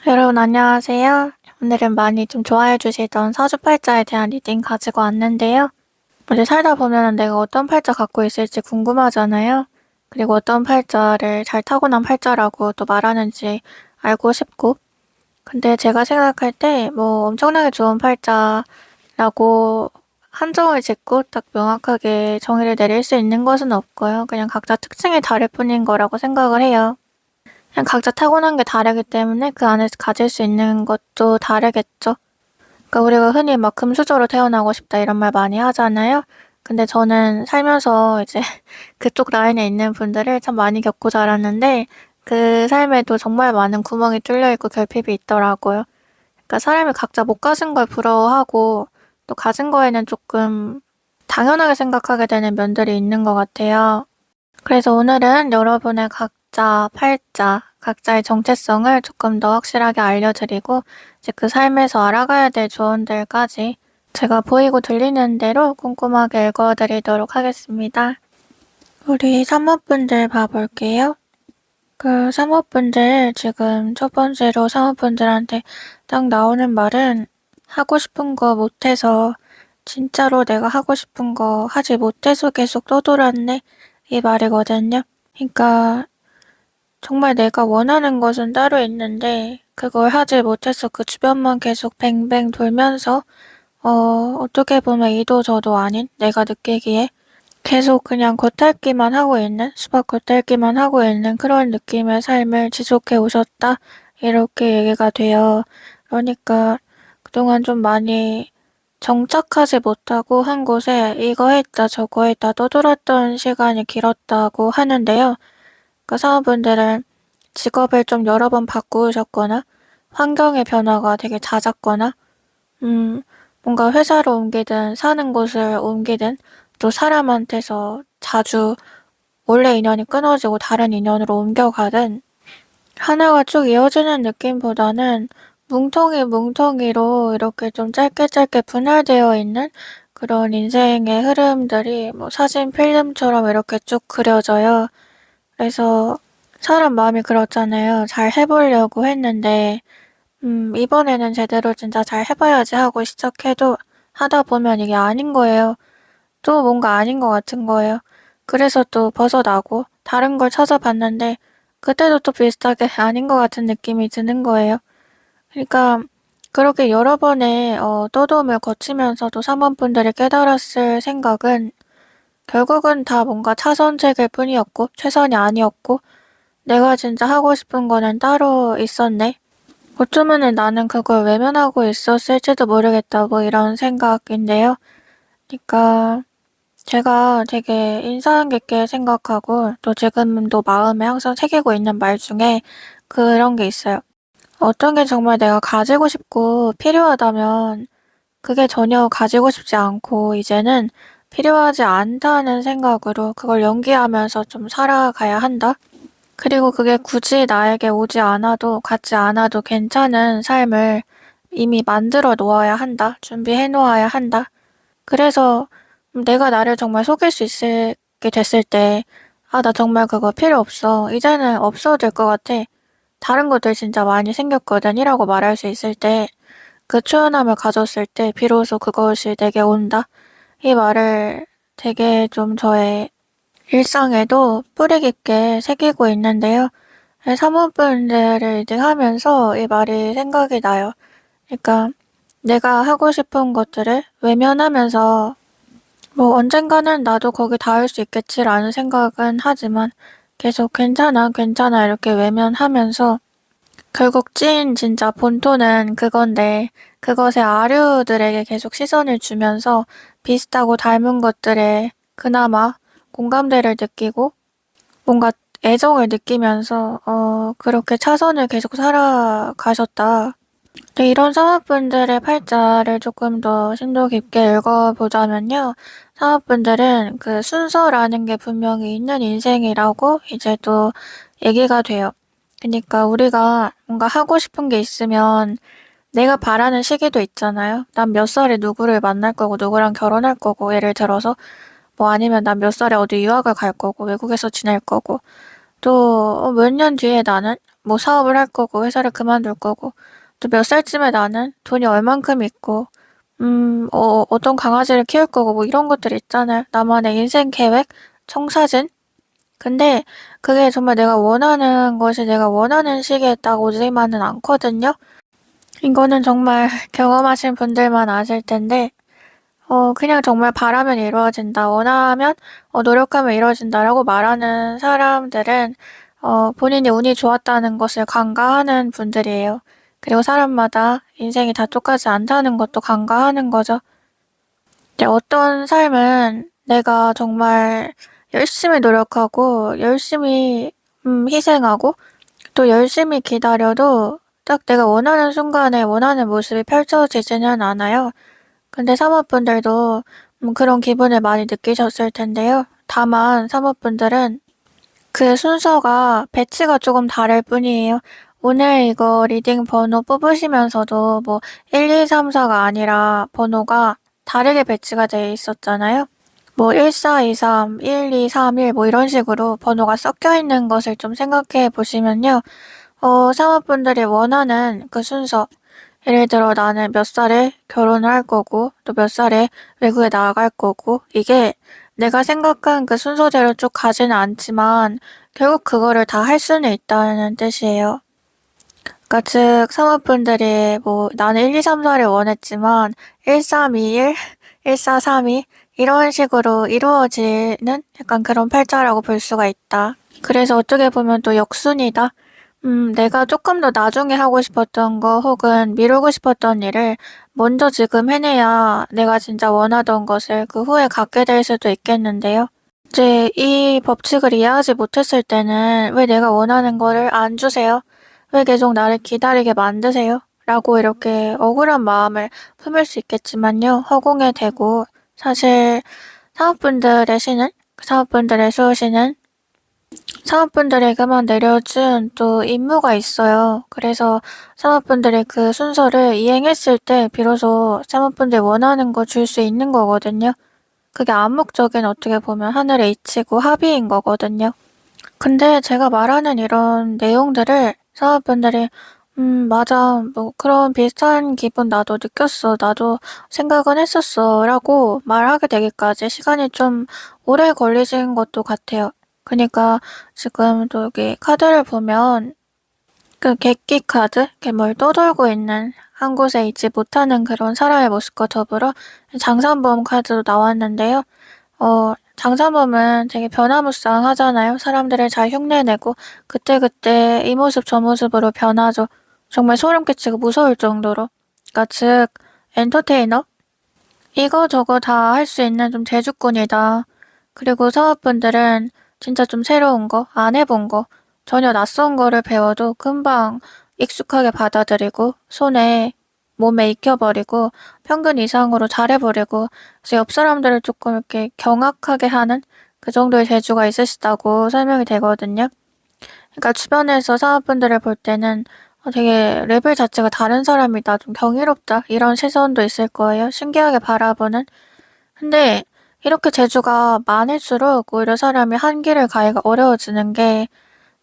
여러분 안녕하세요. 오늘은 많이 좀 좋아해 주시던 사주팔자에 대한 리딩 가지고 왔는데요. 이제 살다 보면 내가 어떤 팔자 갖고 있을지 궁금하잖아요. 그리고 어떤 팔자를 잘 타고난 팔자라고 또 말하는지 알고 싶고. 근데 제가 생각할 때 뭐 엄청나게 좋은 팔자라고 한정을 짓고 딱 명확하게 정의를 내릴 수 있는 것은 없고요. 그냥 각자 특징이 다를 뿐인 거라고 생각을 해요. 그냥 각자 타고난 게 다르기 때문에 그 안에서 가질 수 있는 것도 다르겠죠. 그러니까 우리가 흔히 막 금수저로 태어나고 싶다 이런 말 많이 하잖아요. 근데 저는 살면서 이제 그쪽 라인에 있는 분들을 참 많이 겪고 자랐는데 그 삶에도 정말 많은 구멍이 뚫려 있고 결핍이 있더라고요. 그러니까 사람이 각자 못 가진 걸 부러워하고 또 가진 거에는 조금 당연하게 생각하게 되는 면들이 있는 것 같아요. 그래서 오늘은 여러분의 각자 팔자, 각자의 정체성을 조금 더 확실하게 알려드리고 이제 그 삶에서 알아가야 될 조언들까지 제가 보이고 들리는 대로 꼼꼼하게 읽어드리도록 하겠습니다. 우리 사모분들 봐볼게요. 그 사모분들 지금 첫 번째로 사모분들한테 딱 나오는 말은 하고 싶은 거 못해서 진짜로 내가 하고 싶은 거 하지 못해서 계속 떠돌았네 이 말이거든요. 그러니까 정말 내가 원하는 것은 따로 있는데 그걸 하지 못해서 그 주변만 계속 뱅뱅 돌면서 어떻게 보면 이도 저도 아닌 내가 느끼기에 계속 그냥 겉핥기만 하고 있는, 수박 겉핥기만 하고 있는 그런 느낌의 삶을 지속해 오셨다. 이렇게 얘기가 돼요. 그러니까 그동안 좀 많이 정착하지 못하고 한 곳에 이거 했다 저거 했다 떠돌았던 시간이 길었다고 하는데요. 그 사람분들은 직업을 좀 여러 번 바꾸셨거나 환경의 변화가 되게 잦았거나 뭔가 회사를 옮기든 사는 곳을 옮기든 또 사람한테서 자주 원래 인연이 끊어지고 다른 인연으로 옮겨가든 하나가 쭉 이어지는 느낌보다는 뭉텅이로 이렇게 좀 짧게 분할되어 있는 그런 인생의 흐름들이 뭐 사진 필름처럼 이렇게 쭉 그려져요. 그래서 사람 마음이 그렇잖아요. 잘 해보려고 했는데 이번에는 제대로 진짜 잘 해봐야지 하고 시작해도 하다 보면 이게 아닌 거예요. 또 뭔가 아닌 것 같은 거예요. 그래서 또 벗어나고 다른 걸 찾아봤는데 그때도 또 비슷하게 아닌 것 같은 느낌이 드는 거예요. 그러니까 그렇게 여러 번의 떠도움을 거치면서도 사모분들이 깨달았을 생각은 결국은 다 뭔가 차선책일 뿐이었고 최선이 아니었고 내가 진짜 하고 싶은 거는 따로 있었네. 어쩌면은 나는 그걸 외면하고 있었을지도 모르겠다 뭐 이런 생각인데요. 그러니까 제가 되게 인상 깊게 생각하고 또 지금도 마음에 항상 새기고 있는 말 중에 그런 게 있어요. 어떤 게 정말 내가 가지고 싶고 필요하다면 그게 전혀 가지고 싶지 않고 이제는 필요하지 않다는 생각으로 그걸 연기하면서 좀 살아가야 한다. 그리고 그게 굳이 나에게 오지 않아도 갖지 않아도 괜찮은 삶을 이미 만들어 놓아야 한다. 준비해 놓아야 한다. 그래서 내가 나를 정말 속일 수 있게 됐을 때, 아, 나 정말 그거 필요 없어. 이제는 없어도 될 것 같아. 다른 것들 진짜 많이 생겼거든. 이라고 말할 수 있을 때, 그 초연함을 가졌을 때, 비로소 그것이 내게 온다. 이 말을 되게 좀 저의 일상에도 뿌리 깊게 새기고 있는데요. 사모분들을 이제 하면서 이 말이 생각이 나요. 그러니까 내가 하고 싶은 것들을 외면하면서 뭐 언젠가는 나도 거기 닿을 수 있겠지라는 생각은 하지만 계속 괜찮아, 괜찮아 이렇게 외면하면서 결국 찐 진짜 본토는 그건데 그것의 아류들에게 계속 시선을 주면서 비슷하고 닮은 것들에 그나마 공감대를 느끼고 뭔가 애정을 느끼면서 그렇게 차선을 계속 살아가셨다. 네, 이런 사모분들의 팔자를 조금 더 심도 깊게 읽어보자면요. 사모분들은 그 순서라는 게 분명히 있는 인생이라고 이제 또 얘기가 돼요. 그러니까 우리가 뭔가 하고 싶은 게 있으면 내가 바라는 시기도 있잖아요. 난 몇 살에 누구를 만날 거고 누구랑 결혼할 거고 예를 들어서 뭐 아니면 난 몇 살에 어디 유학을 갈 거고 외국에서 지낼 거고 또 몇 년 뒤에 나는 뭐 사업을 할 거고 회사를 그만둘 거고 또 몇 살쯤에 나는 돈이 얼만큼 있고 어떤 강아지를 키울 거고 뭐 이런 것들 있잖아요. 나만의 인생 계획, 청사진. 근데 그게 정말 내가 원하는 것이 내가 원하는 시기에 딱 오지만은 않거든요. 이거는 정말 경험하신 분들만 아실 텐데 그냥 정말 바라면 이루어진다. 원하면, 노력하면 이루어진다라고 말하는 사람들은, 본인이 운이 좋았다는 것을 간과하는 분들이에요. 그리고 사람마다 인생이 다 똑같지 않다는 것도 간과하는 거죠. 이제 어떤 삶은 내가 정말 열심히 노력하고, 열심히, 희생하고, 또 열심히 기다려도 딱 내가 원하는 순간에 원하는 모습이 펼쳐지지는 않아요. 근데 사모분들도 그런 기분을 많이 느끼셨을 텐데요. 다만 사모분들은 그 순서가 배치가 조금 다를 뿐이에요. 오늘 이거 리딩 번호 뽑으시면서도 뭐 1, 2, 3, 4가 아니라 번호가 다르게 배치가 돼 있었잖아요. 뭐 1, 4, 2, 3, 1, 2, 3, 1 뭐 이런 식으로 번호가 섞여 있는 것을 좀 생각해 보시면요. 사모분들이 원하는 그 순서, 예를 들어 나는 몇 살에 결혼을 할 거고 또 몇 살에 외국에 나갈 거고 이게 내가 생각한 그 순서대로 쭉 가지는 않지만 결국 그거를 다 할 수는 있다는 뜻이에요. 그러니까 즉 사모분들이 뭐 나는 1, 2, 3, 4를 원했지만 1, 3, 2, 1, 1, 4, 3, 2 이런 식으로 이루어지는 약간 그런 팔자라고 볼 수가 있다. 그래서 어떻게 보면 또 역순이다. 내가 조금 더 나중에 하고 싶었던 거 혹은 미루고 싶었던 일을 먼저 지금 해내야 내가 진짜 원하던 것을 그 후에 갖게 될 수도 있겠는데요. 이제 이 법칙을 이해하지 못했을 때는 왜 내가 원하는 거를 안 주세요? 왜 계속 나를 기다리게 만드세요? 라고 이렇게 억울한 마음을 품을 수 있겠지만요. 허공에 대고 사실 사업분들의 신은, 그 사업분들의 수호신은 사업분들에게만 내려준 또 임무가 있어요. 그래서 사업분들이 그 순서를 이행했을 때 비로소 사업분들이 원하는 거 줄 수 있는 거거든요. 그게 암묵적인 어떻게 보면 하늘의 이치고 합의인 거거든요. 근데 제가 말하는 이런 내용들을 사업분들이 맞아. 뭐 그런 비슷한 기분 나도 느꼈어. 나도 생각은 했었어. 라고 말하게 되기까지 시간이 좀 오래 걸리신 것도 같아요. 그러니까 지금 또 여기 카드를 보면 그 객기 카드, 이렇게 뭘 떠돌고 있는 한 곳에 있지 못하는 그런 사람의 모습과 더불어 장산범 카드도 나왔는데요. 장산범은 되게 변화무쌍하잖아요. 사람들을 잘 흉내내고 그때그때 이 모습 저 모습으로 변하죠. 정말 소름 끼치고 무서울 정도로. 그러니까 즉 엔터테이너? 이거저거 다 할 수 있는 좀 재주꾼이다. 그리고 사업분들은 진짜 좀 새로운 거, 안 해본 거, 전혀 낯선 거를 배워도 금방 익숙하게 받아들이고 손에 몸에 익혀버리고 평균 이상으로 잘해버리고 그래서 옆 사람들을 조금 이렇게 경악하게 하는 그 정도의 재주가 있으시다고 설명이 되거든요. 그러니까 주변에서 사업분들을 볼 때는 되게 레벨 자체가 다른 사람이다. 좀 경이롭다. 이런 시선도 있을 거예요. 신기하게 바라보는. 근데 이렇게 재주가 많을수록 오히려 사람이 한 길을 가기가 어려워지는 게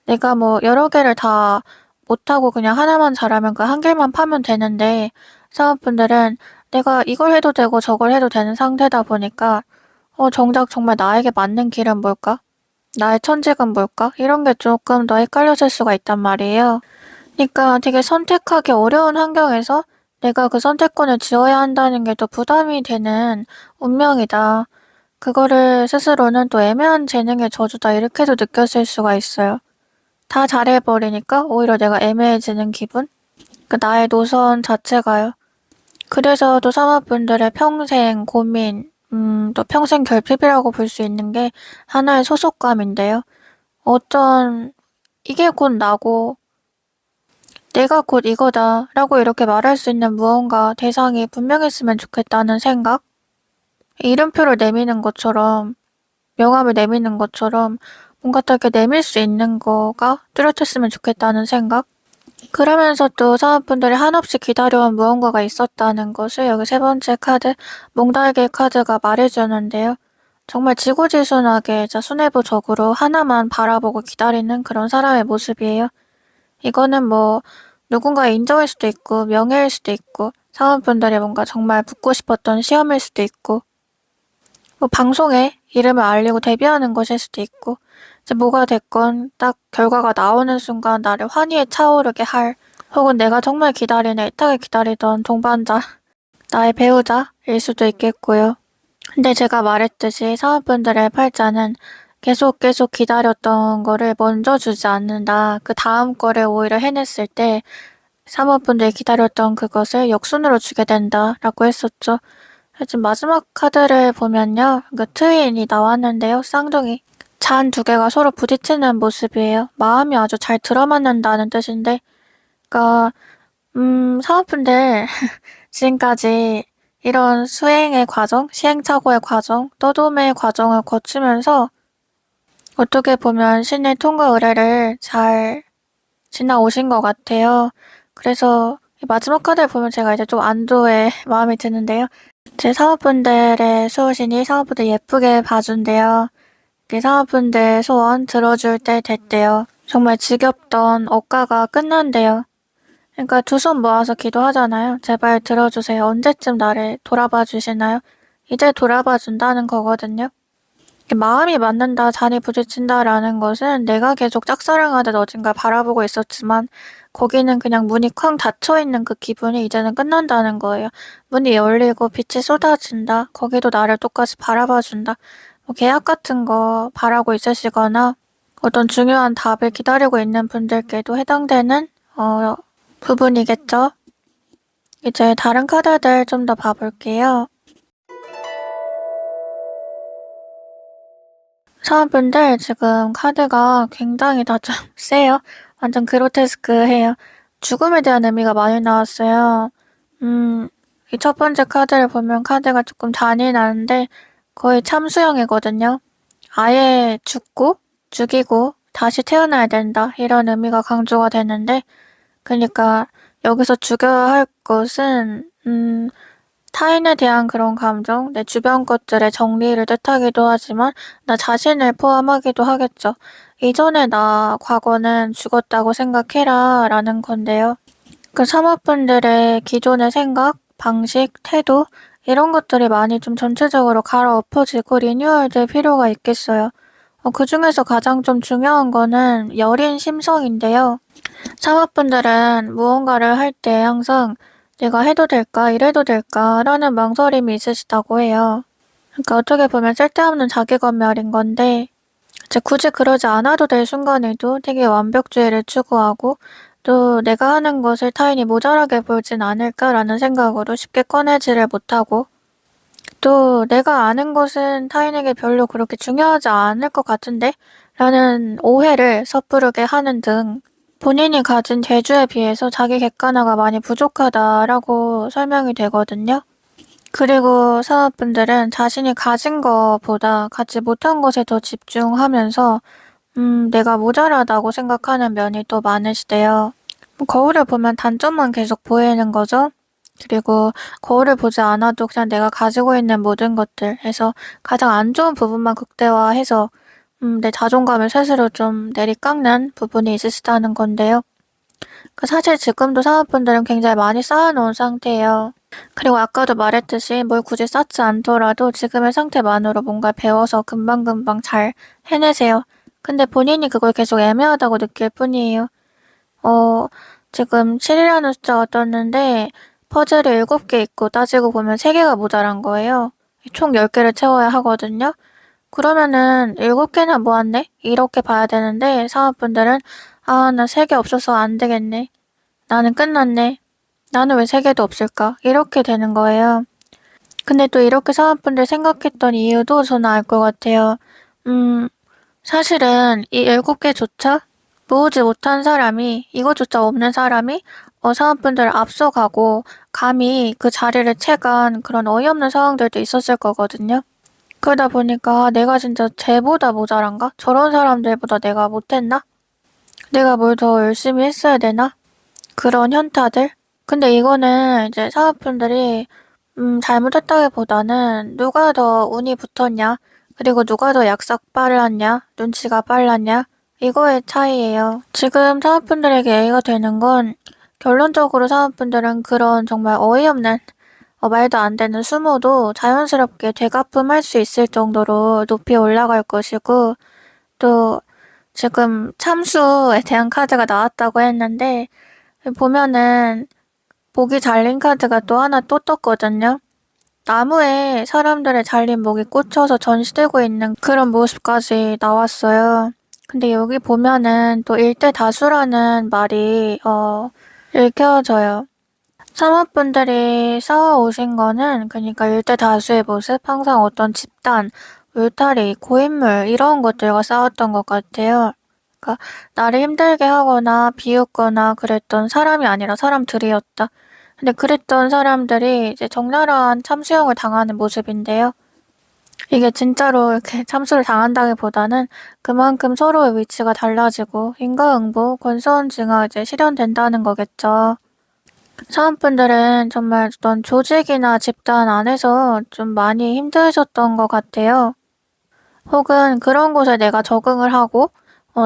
내가 뭐 여러 개를 다 못하고 그냥 하나만 잘하면 그 한 길만 파면 되는데 사원분들은 내가 이걸 해도 되고 저걸 해도 되는 상태다 보니까 정작 정말 나에게 맞는 길은 뭘까? 나의 천직은 뭘까? 이런 게 조금 더 헷갈려질 수가 있단 말이에요. 그러니까 되게 선택하기 어려운 환경에서 내가 그 선택권을 쥐어야 한다는 게 더 부담이 되는 운명이다. 그거를 스스로는 또 애매한 재능의 저주다 이렇게도 느꼈을 수가 있어요. 다 잘해버리니까 오히려 내가 애매해지는 기분? 그 나의 노선 자체가요. 그래서 또 사모분들의 평생 고민, 또 평생 결핍이라고 볼 수 있는 게 하나의 소속감인데요. 어떤 이게 곧 나고 내가 곧 이거다 라고 이렇게 말할 수 있는 무언가 대상이 분명했으면 좋겠다는 생각? 이름표를 내미는 것처럼 명함을 내미는 것처럼 뭔가 딱 이렇게 내밀 수 있는 거가 뚜렷했으면 좋겠다는 생각? 그러면서 또 사람분들이 한없이 기다려온 무언가가 있었다는 것을 여기 세 번째 카드, 몽달개 카드가 말해주는데요. 정말 지고지순하게 수뇌부적으로 하나만 바라보고 기다리는 그런 사람의 모습이에요. 이거는 뭐 누군가의 인정일 수도 있고 명예일 수도 있고 사원분들이 뭔가 정말 붙고 싶었던 시험일 수도 있고 뭐 방송에 이름을 알리고 데뷔하는 것일 수도 있고 이제 뭐가 됐건 딱 결과가 나오는 순간 나를 환희에 차오르게 할 혹은 내가 정말 기다리는 애타게 기다리던 동반자, 나의 배우자일 수도 있겠고요. 근데 제가 말했듯이 사원분들의 팔자는 계속 기다렸던 거를 먼저 주지 않는다. 그 다음 거를 오히려 해냈을 때 사모분들이 기다렸던 그것을 역순으로 주게 된다라고 했었죠. 지금 마지막 카드를 보면요. 그 트윈이 나왔는데요. 쌍둥이. 잔 두 개가 서로 부딪히는 모습이에요. 마음이 아주 잘 들어맞는다는 뜻인데 그러니까 사모분들 지금까지 이런 수행의 과정, 시행착오의 과정, 떠돔의 과정을 거치면서 어떻게 보면 신의 통과 의례를 잘 지나오신 것 같아요. 그래서 마지막 카드를 보면 제가 이제 좀 안도의 마음이 드는데요. 제 사모분들의 수호신이 사모분들 예쁘게 봐준대요. 사모분들 소원 들어줄 때 됐대요. 정말 지겹던 억가가 끝난대요. 그러니까 두 손 모아서 기도하잖아요. 제발 들어주세요. 언제쯤 나를 돌아봐 주시나요? 이제 돌아봐 준다는 거거든요. 마음이 맞는다, 잔이 부딪힌다라는 것은 내가 계속 짝사랑하듯 어딘가 바라보고 있었지만 거기는 그냥 문이 쾅 닫혀있는 그 기분이 이제는 끝난다는 거예요. 문이 열리고 빛이 쏟아진다. 거기도 나를 똑같이 바라봐준다. 뭐 계약 같은 거 바라고 있으시거나 어떤 중요한 답을 기다리고 있는 분들께도 해당되는 부분이겠죠. 이제 다른 카드들 좀 더 봐볼게요. 사람분들 지금 카드가 굉장히 다 좀 세요. 완전 그로테스크해요. 죽음에 대한 의미가 많이 나왔어요. 이 첫 번째 카드를 보면 카드가 조금 잔인한데 거의 참수형이거든요. 아예 죽이고 다시 태어나야 된다 이런 의미가 강조가 되는데 그러니까 여기서 죽여야 할 것은 타인에 대한 그런 감정, 내 주변 것들의 정리를 뜻하기도 하지만 나 자신을 포함하기도 하겠죠. 이전에 나 과거는 죽었다고 생각해라 라는 건데요. 그 사모분들의 기존의 생각, 방식, 태도 이런 것들이 많이 좀 전체적으로 갈아엎어지고 리뉴얼될 필요가 있겠어요. 그 중에서 가장 좀 중요한 거는 여린 심성인데요. 사모분들은 무언가를 할 때 항상 내가 해도 될까, 이래도 될까 라는 망설임이 있으시다고 해요. 그러니까 어떻게 보면 쓸데없는 자기검열인 건데 이제 굳이 그러지 않아도 될 순간에도 되게 완벽주의를 추구하고 또 내가 하는 것을 타인이 모자라게 보진 않을까라는 생각으로 쉽게 꺼내지를 못하고 또 내가 아는 것은 타인에게 별로 그렇게 중요하지 않을 것 같은데 라는 오해를 섣부르게 하는 등 본인이 가진 재주에 비해서 자기 객관화가 많이 부족하다라고 설명이 되거든요. 그리고 사업분들은 자신이 가진 것보다 갖지 못한 것에 더 집중하면서 내가 모자라다고 생각하는 면이 또 많으시대요. 거울을 보면 단점만 계속 보이는 거죠. 그리고 거울을 보지 않아도 그냥 내가 가지고 있는 모든 것들에서 가장 안 좋은 부분만 극대화해서 내 자존감을 스스로 좀 내리깎는 부분이 있으시다는 건데요. 사실 지금도 사원분들은 굉장히 많이 쌓아놓은 상태예요. 그리고 아까도 말했듯이 뭘 굳이 쌓지 않더라도 지금의 상태만으로 뭔가 배워서 금방금방 잘 해내세요. 근데 본인이 그걸 계속 애매하다고 느낄 뿐이에요. 지금 7이라는 숫자가 떴는데 퍼즐이 7개 있고 따지고 보면 3개가 모자란 거예요. 총 10개를 채워야 하거든요. 그러면은 7개나 모았네? 이렇게 봐야 되는데 사업분들은 아, 나 3개 없어서 안 되겠네. 나는 끝났네. 나는 왜 3개도 없을까? 이렇게 되는 거예요. 근데 또 이렇게 사업분들 생각했던 이유도 저는 알 것 같아요. 사실은 이 7개조차 모으지 못한 사람이, 이거조차 없는 사람이 사원분들을 앞서가고 감히 그 자리를 채간 그런 어이없는 상황들도 있었을 거거든요. 그러다 보니까 내가 진짜 쟤보다 모자란가? 저런 사람들보다 내가 못했나? 내가 뭘 더 열심히 했어야 되나? 그런 현타들? 근데 이거는 이제 사업분들이 잘못했다기보다는 누가 더 운이 붙었냐? 그리고 누가 더 약삭 빨랐냐? 눈치가 빨랐냐? 이거의 차이예요. 지금 사업분들에게 A가 되는 건 결론적으로 사업분들은 그런 정말 어이없는 말도 안 되는 수모도 자연스럽게 되갚음할 수 있을 정도로 높이 올라갈 것이고 또 지금 참수에 대한 카드가 나왔다고 했는데 보면은 목이 잘린 카드가 또 하나 또 떴거든요. 나무에 사람들의 잘린 목이 꽂혀서 전시되고 있는 그런 모습까지 나왔어요. 근데 여기 보면은 또 일대 다수라는 말이 읽혀져요. 사모분들이 쌓아오신 거는 그러니까 일대 다수의 모습, 항상 어떤 집단, 울타리, 고인물 이런 것들과 싸웠던 것 같아요. 그러니까 나를 힘들게 하거나 비웃거나 그랬던 사람이 아니라 사람들이었다. 근데 그랬던 사람들이 이제 적나라한 참수형을 당하는 모습인데요. 이게 진짜로 이렇게 참수를 당한다기보다는 그만큼 서로의 위치가 달라지고 인과응보, 권선징악 이제 실현된다는 거겠죠. 사원분들은 정말 어떤 조직이나 집단 안에서 좀 많이 힘드셨던 것 같아요. 혹은 그런 곳에 내가 적응을 하고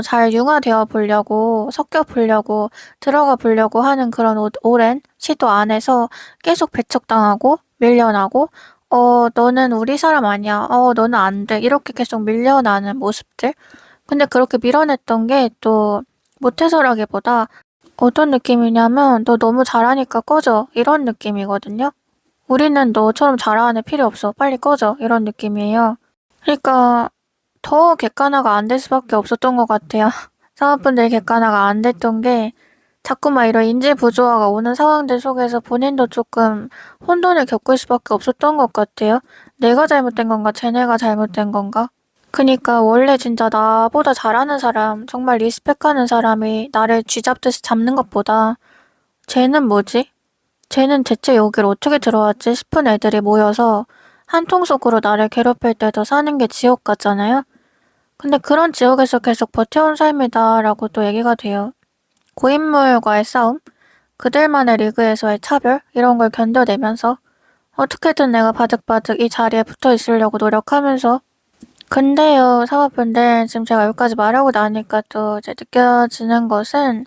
잘 융화되어 보려고, 섞여 보려고, 들어가 보려고 하는 그런 오랜 시도 안에서 계속 배척당하고, 밀려나고, 너는 우리 사람 아니야. 너는 안 돼. 이렇게 계속 밀려나는 모습들. 근데 그렇게 밀어냈던 게 또 못해서라기보다 어떤 느낌이냐면 너 너무 잘하니까 꺼져. 이런 느낌이거든요. 우리는 너처럼 잘하는 애 필요 없어. 빨리 꺼져. 이런 느낌이에요. 그러니까 더 객관화가 안 될 수밖에 없었던 것 같아요. 사업분들 객관화가 안 됐던 게 자꾸만 이런 인지 부조화가 오는 상황들 속에서 본인도 조금 혼돈을 겪을 수밖에 없었던 것 같아요. 내가 잘못된 건가? 쟤네가 잘못된 건가? 그니까 원래 진짜 나보다 잘하는 사람, 정말 리스펙하는 사람이 나를 쥐잡듯이 잡는 것보다 쟤는 뭐지? 쟤는 대체 여길 어떻게 들어왔지 싶은 애들이 모여서 한 통 속으로 나를 괴롭힐 때 더 사는 게 지옥 같잖아요? 근데 그런 지옥에서 계속 버텨온 삶이다라고 또 얘기가 돼요. 고인물과의 싸움, 그들만의 리그에서의 차별, 이런 걸 견뎌내면서 어떻게든 내가 바득바득 이 자리에 붙어 있으려고 노력하면서 근데요, 사모분들, 지금 제가 여기까지 말하고 나니까 또 이제 느껴지는 것은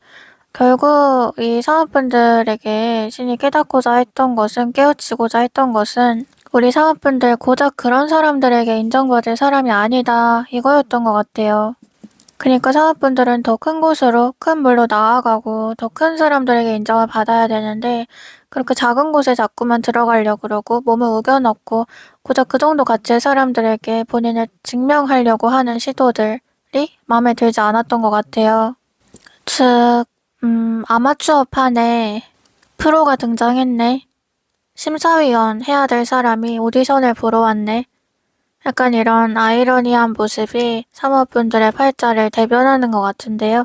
결국 이 사모분들에게 신이 깨닫고자 했던 것은, 깨우치고자 했던 것은 우리 사모분들 고작 그런 사람들에게 인정받을 사람이 아니다, 이거였던 것 같아요. 그러니까 사모분들은 더 큰 곳으로, 큰 물로 나아가고 더 큰 사람들에게 인정을 받아야 되는데 그렇게 작은 곳에 자꾸만 들어가려고 그러고 몸을 우겨넣고 고작 그 정도 가치의 사람들에게 본인을 증명하려고 하는 시도들이 마음에 들지 않았던 것 같아요. 즉, 아마추어판에 프로가 등장했네. 심사위원 해야 될 사람이 오디션을 보러 왔네. 약간 이런 아이러니한 모습이 사모분들의 팔자를 대변하는 것 같은데요.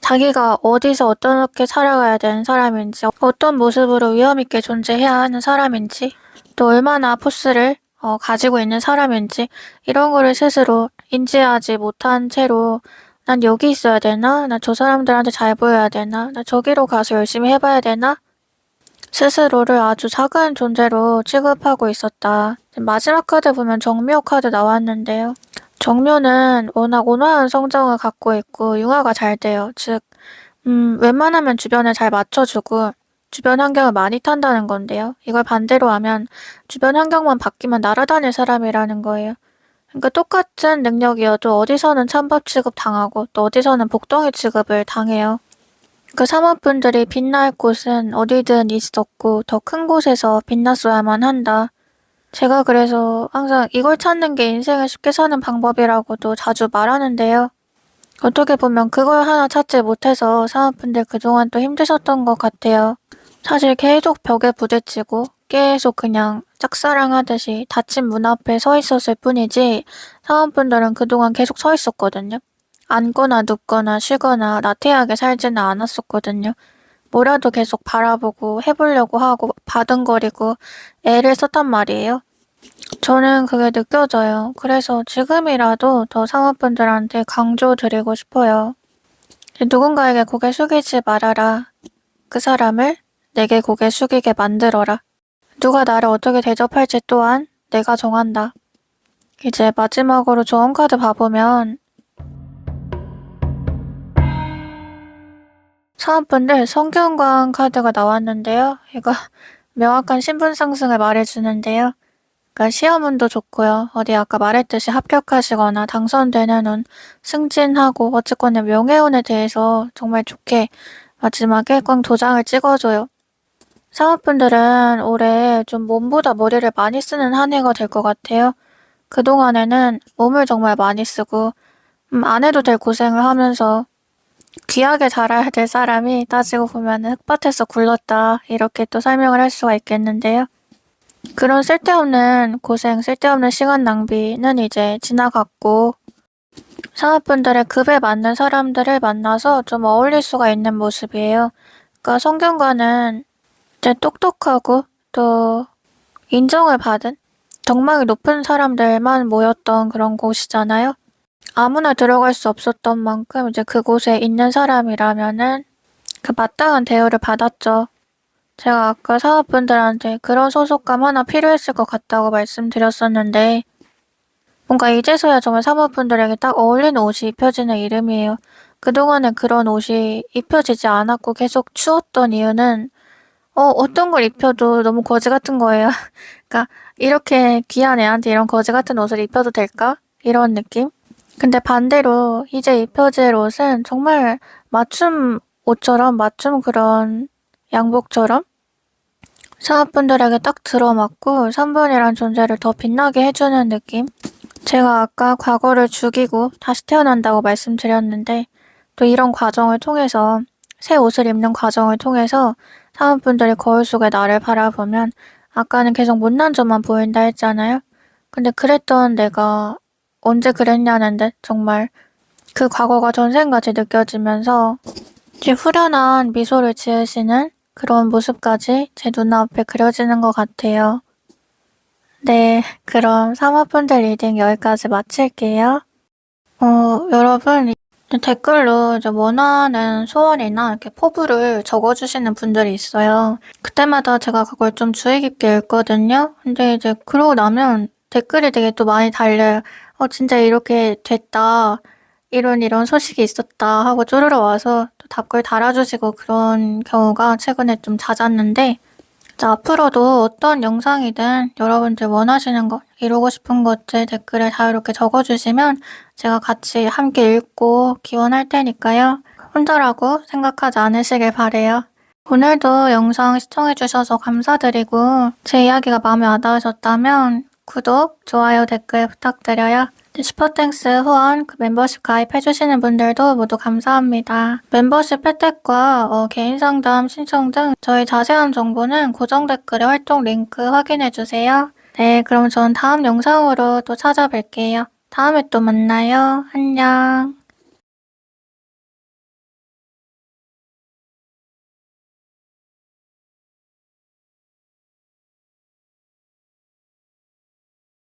자기가 어디서 어떻게 살아가야 되는 사람인지, 어떤 모습으로 위험있게 존재해야 하는 사람인지, 또 얼마나 포스를 가지고 있는 사람인지, 이런 거를 스스로 인지하지 못한 채로 난 여기 있어야 되나? 나 저 사람들한테 잘 보여야 되나? 나 저기로 가서 열심히 해봐야 되나? 스스로를 아주 작은 존재로 취급하고 있었다. 마지막 카드 보면 정묘 카드 나왔는데요. 정묘는 워낙 온화한 성정을 갖고 있고 융화가 잘 돼요. 즉, 웬만하면 주변에 잘 맞춰주고 주변 환경을 많이 탄다는 건데요. 이걸 반대로 하면 주변 환경만 바뀌면 날아다닐 사람이라는 거예요. 그러니까 똑같은 능력이어도 어디서는 찬밥 취급 당하고 또 어디서는 복덩이 취급을 당해요. 그 사모분들이 빛날 곳은 어디든 있었고 더 큰 곳에서 빛났어야만 한다. 제가 그래서 항상 이걸 찾는 게 인생을 쉽게 사는 방법이라고도 자주 말하는데요. 어떻게 보면 그걸 하나 찾지 못해서 사모분들 그동안 또 힘드셨던 것 같아요. 사실 계속 벽에 부딪히고 계속 그냥 짝사랑하듯이 닫힌 문 앞에 서 있었을 뿐이지 사원분들은 그동안 계속 서 있었거든요. 앉거나 눕거나 쉬거나 나태하게 살지는 않았었거든요. 뭐라도 계속 바라보고 해보려고 하고 바둥거리고 애를 썼단 말이에요. 저는 그게 느껴져요. 그래서 지금이라도 더 사원분들한테 강조드리고 싶어요. 누군가에게 고개 숙이지 말아라. 그 사람을 내게 고개 숙이게 만들어라. 누가 나를 어떻게 대접할지 또한 내가 정한다. 이제 마지막으로 좋은 카드 봐보면 사은분들 성균관 카드가 나왔는데요. 이거 명확한 신분 상승을 말해주는데요. 그러니까 시험운도 좋고요. 어디 아까 말했듯이 합격하시거나 당선되는 운, 승진하고 어쨌거나 명예운에 대해서 정말 좋게 마지막에 꽝 도장을 찍어줘요. 사모분들은 올해 좀 몸보다 머리를 많이 쓰는 한 해가 될 것 같아요. 그동안에는 몸을 정말 많이 쓰고 안 해도 될 고생을 하면서 귀하게 자라야 될 사람이 따지고 보면 흙밭에서 굴렀다 이렇게 또 설명을 할 수가 있겠는데요. 그런 쓸데없는 고생, 쓸데없는 시간 낭비는 이제 지나갔고 사모분들의 급에 맞는 사람들을 만나서 좀 어울릴 수가 있는 모습이에요. 그러니까 성균관은 이제 똑똑하고 또 인정을 받은 덕망이 높은 사람들만 모였던 그런 곳이잖아요. 아무나 들어갈 수 없었던 만큼 이제 그곳에 있는 사람이라면은 그 마땅한 대우를 받았죠. 제가 아까 사업분들한테 그런 소속감 하나 필요했을 것 같다고 말씀드렸었는데 뭔가 이제서야 정말 사모분들에게 딱 어울리는 옷이 입혀지는 이름이에요. 그동안은 그런 옷이 입혀지지 않았고 계속 추웠던 이유는 어떤 걸 입혀도 너무 거지 같은 거예요. 그러니까 이렇게 귀한 애한테 이런 거지 같은 옷을 입혀도 될까? 이런 느낌? 근데 반대로 이제 입혀질 옷은 정말 맞춤 옷처럼 맞춤 그런 양복처럼 사업분들에게 딱 들어맞고 3번이란 존재를 더 빛나게 해주는 느낌? 제가 아까 과거를 죽이고 다시 태어난다고 말씀드렸는데 또 이런 과정을 통해서 새 옷을 입는 과정을 통해서 사원분들이 거울 속에 나를 바라보면 아까는 계속 못난 점만 보인다 했잖아요. 근데 그랬던 내가 언제 그랬냐는 듯 정말 그 과거가 전생같이 느껴지면서 이제 후련한 미소를 지으시는 그런 모습까지 제 눈앞에 그려지는 것 같아요. 네, 그럼 사모펀드 리딩 여기까지 마칠게요. 여러분, 댓글로 이제 원하는 소원이나 이렇게 포부를 적어주시는 분들이 있어요. 그때마다 제가 그걸 좀 주의 깊게 읽거든요. 근데 이제 그러고 나면 댓글이 되게 또 많이 달려요. 진짜 이렇게 됐다. 이런 소식이 있었다 하고 쪼르르 와서 또 댓글 달아주시고 그런 경우가 최근에 좀 잦았는데 자, 앞으로도 어떤 영상이든 여러분들 원하시는 것, 이루고 싶은 것들 댓글에 자유롭게 적어주시면 제가 같이 함께 읽고 기원할 테니까요. 혼자라고 생각하지 않으시길 바래요. 오늘도 영상 시청해주셔서 감사드리고 제 이야기가 마음에 와닿으셨다면 구독, 좋아요, 댓글 부탁드려요. 슈퍼땡스 후원, 멤버십 가입해주시는 분들도 모두 감사합니다. 멤버십 혜택과 개인 상담 신청 등 저희 자세한 정보는 고정 댓글에 활동 링크 확인해주세요. 네, 그럼 전 다음 영상으로 또 찾아뵐게요. 다음에 또 만나요. 안녕.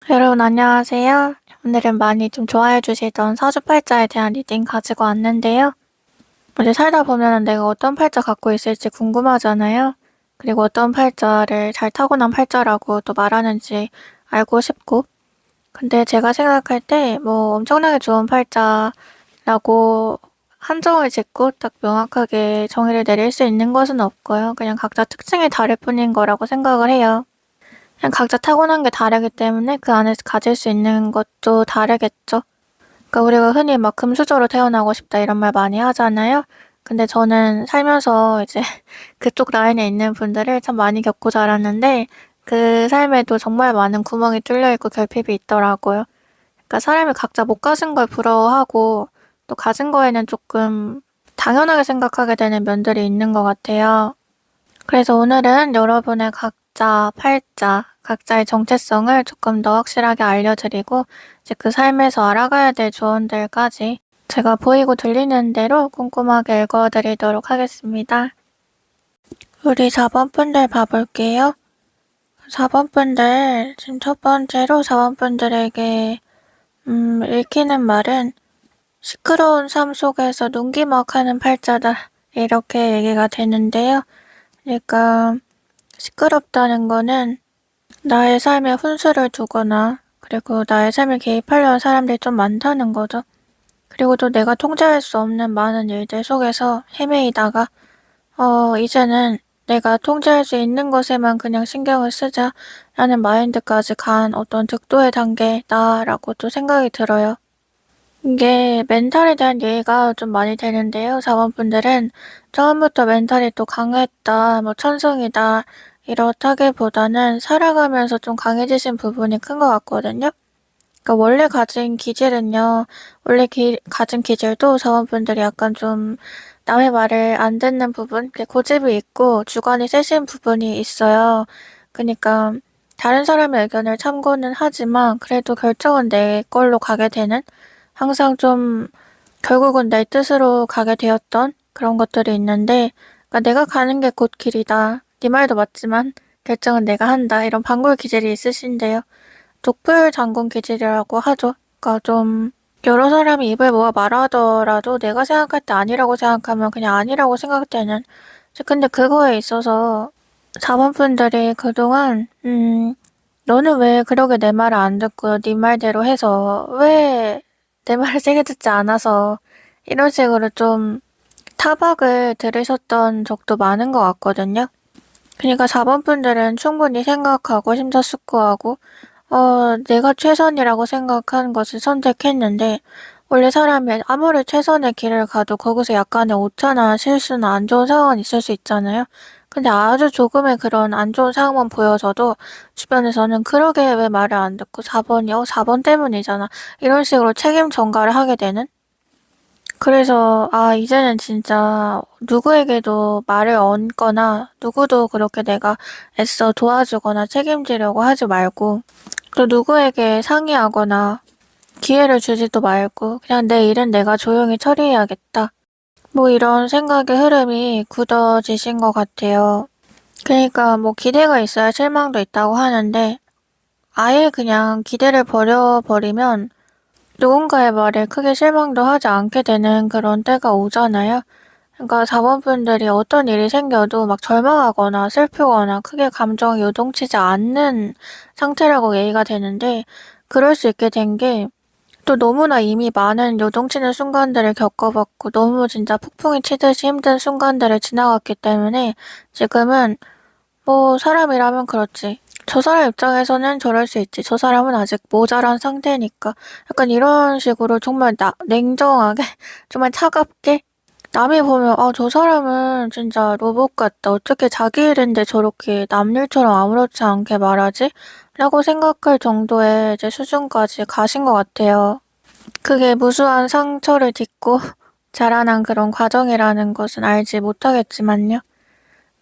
여러분 안녕하세요. 오늘은 많이 좀 좋아해 주시던 사주팔자에 대한 리딩 가지고 왔는데요. 이제 살다 보면은 내가 어떤 팔자 갖고 있을지 궁금하잖아요. 그리고 어떤 팔자를 잘 타고난 팔자라고 또 말하는지 알고 싶고. 근데 제가 생각할 때 뭐 엄청나게 좋은 팔자라고 한정을 짓고 딱 명확하게 정의를 내릴 수 있는 것은 없고요. 그냥 각자 특징이 다를 뿐인 거라고 생각을 해요. 그냥 각자 타고난 게 다르기 때문에 그 안에서 가질 수 있는 것도 다르겠죠. 그러니까 우리가 흔히 막 금수저로 태어나고 싶다 이런 말 많이 하잖아요. 근데 저는 살면서 이제 그쪽 라인에 있는 분들을 참 많이 겪고 자랐는데 그 삶에도 정말 많은 구멍이 뚫려 있고 결핍이 있더라고요. 그러니까 사람이 각자 못 가진 걸 부러워하고 또 가진 거에는 조금 당연하게 생각하게 되는 면들이 있는 것 같아요. 그래서 오늘은 여러분의 각자 팔자, 각자의 정체성을 조금 더 확실하게 알려드리고 이제 그 삶에서 알아가야 될 조언들까지 제가 보이고 들리는 대로 꼼꼼하게 읽어드리도록 하겠습니다. 우리 4번 분들 봐볼게요. 4번 분들, 지금 첫 번째로 4번 분들에게 읽히는 말은 시끄러운 삶 속에서 눈기막하는 팔자다 이렇게 얘기가 되는데요. 그러니까 시끄럽다는 거는 나의 삶에 훈수를 두거나 그리고 나의 삶에 개입하려는 사람들이 좀 많다는 거죠. 그리고 또 내가 통제할 수 없는 많은 일들 속에서 헤매이다가 이제는 내가 통제할 수 있는 것에만 그냥 신경을 쓰자 라는 마인드까지 간 어떤 득도의 단계다라고 또 생각이 들어요. 이게 멘탈에 대한 얘기가 좀 많이 되는데요. 사원분들은 처음부터 멘탈이 또 강했다, 뭐 천성이다 이렇다기보다는 살아가면서 좀 강해지신 부분이 큰 것 같거든요. 그러니까 원래 가진 기질은요. 원래 가진 기질도 사원분들이 약간 좀 남의 말을 안 듣는 부분, 고집이 있고 주관이 세신 부분이 있어요. 그러니까 다른 사람의 의견을 참고는 하지만 그래도 결정은 내 걸로 가게 되는 항상 좀 결국은 내 뜻으로 가게 되었던 그런 것들이 있는데 그러니까 내가 가는 게 곧 길이다. 네 말도 맞지만 결정은 내가 한다. 이런 방골 기질이 있으신데요. 독불 장군 기질이라고 하죠. 그러니까 좀 여러 사람이 입을 모아 말하더라도 내가 생각할 때 아니라고 생각하면 그냥 아니라고 생각되는. 근데 그거에 있어서 자본분들이 그동안 너는 왜 그러게 내 말을 안 듣고 네 말대로 해서 왜 내 말을 세게 듣지 않아서 이런 식으로 좀 타박을 들으셨던 적도 많은 것 같거든요. 그러니까 자본분들은 충분히 생각하고 심사숙고하고 내가 최선이라고 생각하는 것을 선택했는데 원래 사람이 아무리 최선의 길을 가도 거기서 약간의 오차나 실수나 안 좋은 상황은 있을 수 있잖아요. 근데 아주 조금의 그런 안 좋은 상황만 보여져도 주변에서는 그러게 왜 말을 안 듣고 4번이 4번 때문이잖아. 이런 식으로 책임 전가를 하게 되는? 그래서 이제는 진짜 누구에게도 말을 얹거나 누구도 그렇게 내가 애써 도와주거나 책임지려고 하지 말고 또 누구에게 상의하거나 기회를 주지도 말고 그냥 내 일은 내가 조용히 처리해야겠다. 뭐 이런 생각의 흐름이 굳어지신 것 같아요. 그러니까 뭐 기대가 있어야 실망도 있다고 하는데 아예 그냥 기대를 버려버리면 누군가의 말에 크게 실망도 하지 않게 되는 그런 때가 오잖아요. 그러니까 자본분들이 어떤 일이 생겨도 막 절망하거나 슬프거나 크게 감정이 요동치지 않는 상태라고 얘기가 되는데 그럴 수 있게 된 게 또 너무나 이미 많은 요동치는 순간들을 겪어봤고 너무 진짜 폭풍이 치듯이 힘든 순간들을 지나갔기 때문에 지금은 뭐 사람이라면 그렇지. 저 사람 입장에서는 저럴 수 있지. 저 사람은 아직 모자란 상태니까. 약간 이런 식으로 정말 냉정하게, 정말 차갑게 남이 보면 저 사람은 진짜 로봇 같다. 어떻게 자기 일인데 저렇게 남 일처럼 아무렇지 않게 말하지? 라고 생각할 정도의 이제 수준까지 가신 것 같아요. 그게 무수한 상처를 딛고 자라난 그런 과정이라는 것은 알지 못하겠지만요.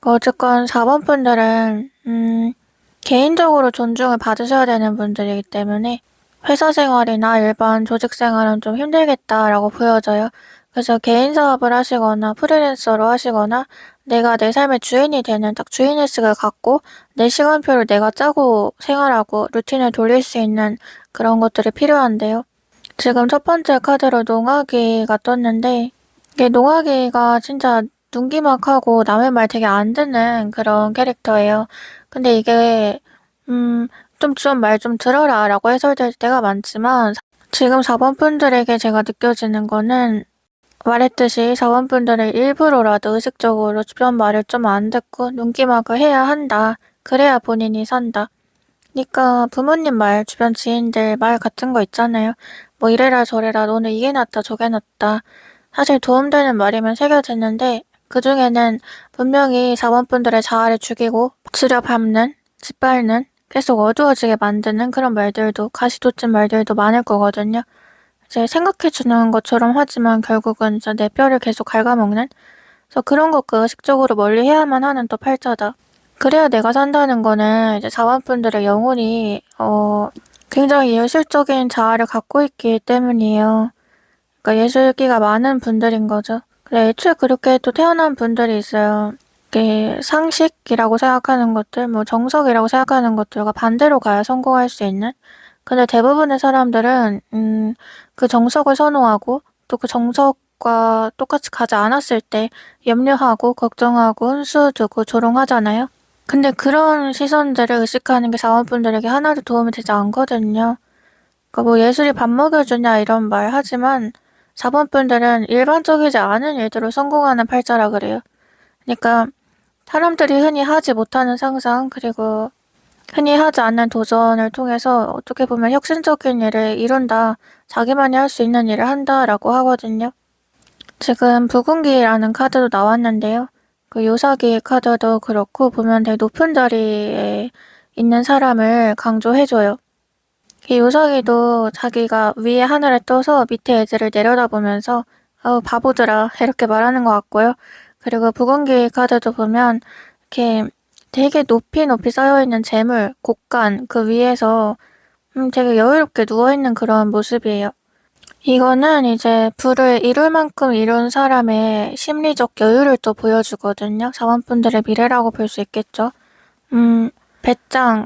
어쨌건 4번 분들은 개인적으로 존중을 받으셔야 되는 분들이기 때문에 회사 생활이나 일반 조직 생활은 좀 힘들겠다라고 보여져요. 그래서 개인 사업을 하시거나 프리랜서로 하시거나 내가 내 삶의 주인이 되는 딱 주인의식을 갖고 내 시간표를 내가 짜고 생활하고 루틴을 돌릴 수 있는 그런 것들이 필요한데요. 지금 첫 번째 카드로 농아기가 떴는데 이게 농아기가 진짜 눈기막하고 남의 말 되게 안 듣는 그런 캐릭터예요. 근데 이게 좀 말 좀 들어라 라고 해설될 때가 많지만 지금 4번 분들에게 제가 느껴지는 거는 말했듯이 4번 분들은 일부러라도 의식적으로 주변 말을 좀 안 듣고 눈기막을 해야 한다. 그래야 본인이 산다. 그러니까 부모님 말, 주변 지인들 말 같은 거 있잖아요. 뭐 이래라 저래라 너는 이게 낫다 저게 낫다. 사실 도움되는 말이면 새겨듣는데 그중에는 분명히 4번 분들의 자아를 죽이고 박수려 밟는, 짓밟는, 계속 어두워지게 만드는 그런 말들도 가시돋친 말들도 많을 거거든요. 이제 생각해주는 것처럼 하지만 결국은 진짜 내 뼈를 계속 갉아먹는? 그래서 그런 것과 의식적으로 멀리 해야만 하는 또 팔자다. 그래야 내가 산다는 거는 이제 자원분들의 영혼이 굉장히 예술적인 자아를 갖고 있기 때문이에요. 그러니까 예술기가 많은 분들인 거죠. 그래, 애초에 그렇게 또 태어난 분들이 있어요. 이게 상식이라고 생각하는 것들, 뭐 정석이라고 생각하는 것들과 반대로 가야 성공할 수 있는. 근데 대부분의 사람들은 그 정석을 선호하고 또 그 정석과 똑같이 가지 않았을 때 염려하고 걱정하고 훈수 두고 조롱하잖아요. 근데 그런 시선들을 의식하는 게 사원분들에게 하나도 도움이 되지 않거든요. 그러니까 뭐 예술이 밥 먹여주냐 이런 말 하지만 4번분들은 일반적이지 않은 일들로 성공하는 팔자라 그래요. 그러니까 사람들이 흔히 하지 못하는 상상 그리고 흔히 하지 않는 도전을 통해서 어떻게 보면 혁신적인 일을 이룬다, 자기만이 할 수 있는 일을 한다라고 하거든요. 지금 부군기라는 카드도 나왔는데요. 그 요사기 카드도 그렇고 보면 되게 높은 자리에 있는 사람을 강조해줘요. 이 요사기도 자기가 위에 하늘에 떠서 밑에 애들을 내려다보면서 바보들아 이렇게 말하는 것 같고요. 그리고 부군기 카드도 보면 이렇게 되게 높이 쌓여있는 재물, 곡간 그 위에서 되게 여유롭게 누워있는 그런 모습이에요. 이거는 이제 부를 이룰 만큼 이룬 사람의 심리적 여유를 또 보여주거든요. 사원분들의 미래라고 볼 수 있겠죠.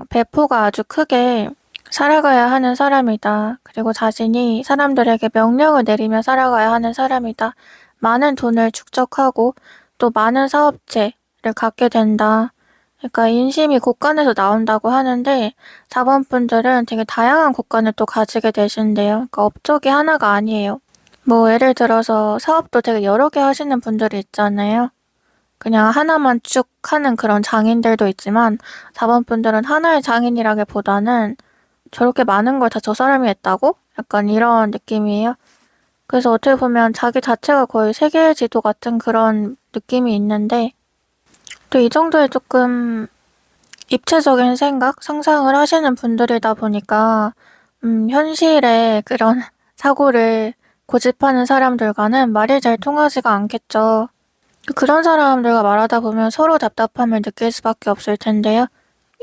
배포가 아주 크게 살아가야 하는 사람이다. 그리고 자신이 사람들에게 명령을 내리며 살아가야 하는 사람이다. 많은 돈을 축적하고 또 많은 사업체를 갖게 된다. 그러니까 인심이 곳간에서 나온다고 하는데 4번 분들은 되게 다양한 곳간을 또 가지게 되신대요. 그러니까 업적이 하나가 아니에요. 뭐 예를 들어서 사업도 되게 여러 개 하시는 분들이 있잖아요. 그냥 하나만 쭉 하는 그런 장인들도 있지만 4번 분들은 하나의 장인이라기보다는 저렇게 많은 걸 다 저 사람이 했다고? 약간 이런 느낌이에요. 그래서 어떻게 보면 자기 자체가 거의 세계 지도 같은 그런 느낌이 있는데 또 이 정도의 조금 입체적인 생각, 상상을 하시는 분들이다 보니까 현실의 그런 사고를 고집하는 사람들과는 말이 잘 통하지가 않겠죠. 그런 사람들과 말하다 보면 서로 답답함을 느낄 수밖에 없을 텐데요.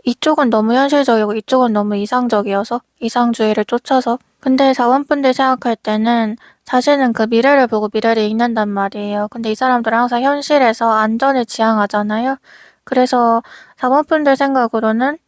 이쪽은 너무 현실적이고 이쪽은 너무 이상적이어서 이상주의를 쫓아서 근데 자원분들 생각할 때는 자신은 그 미래를 보고 미래를 읽는단 말이에요. 근데 이 사람들은 항상 현실에서 안전을 지향하잖아요. 그래서 자원분들 생각으로는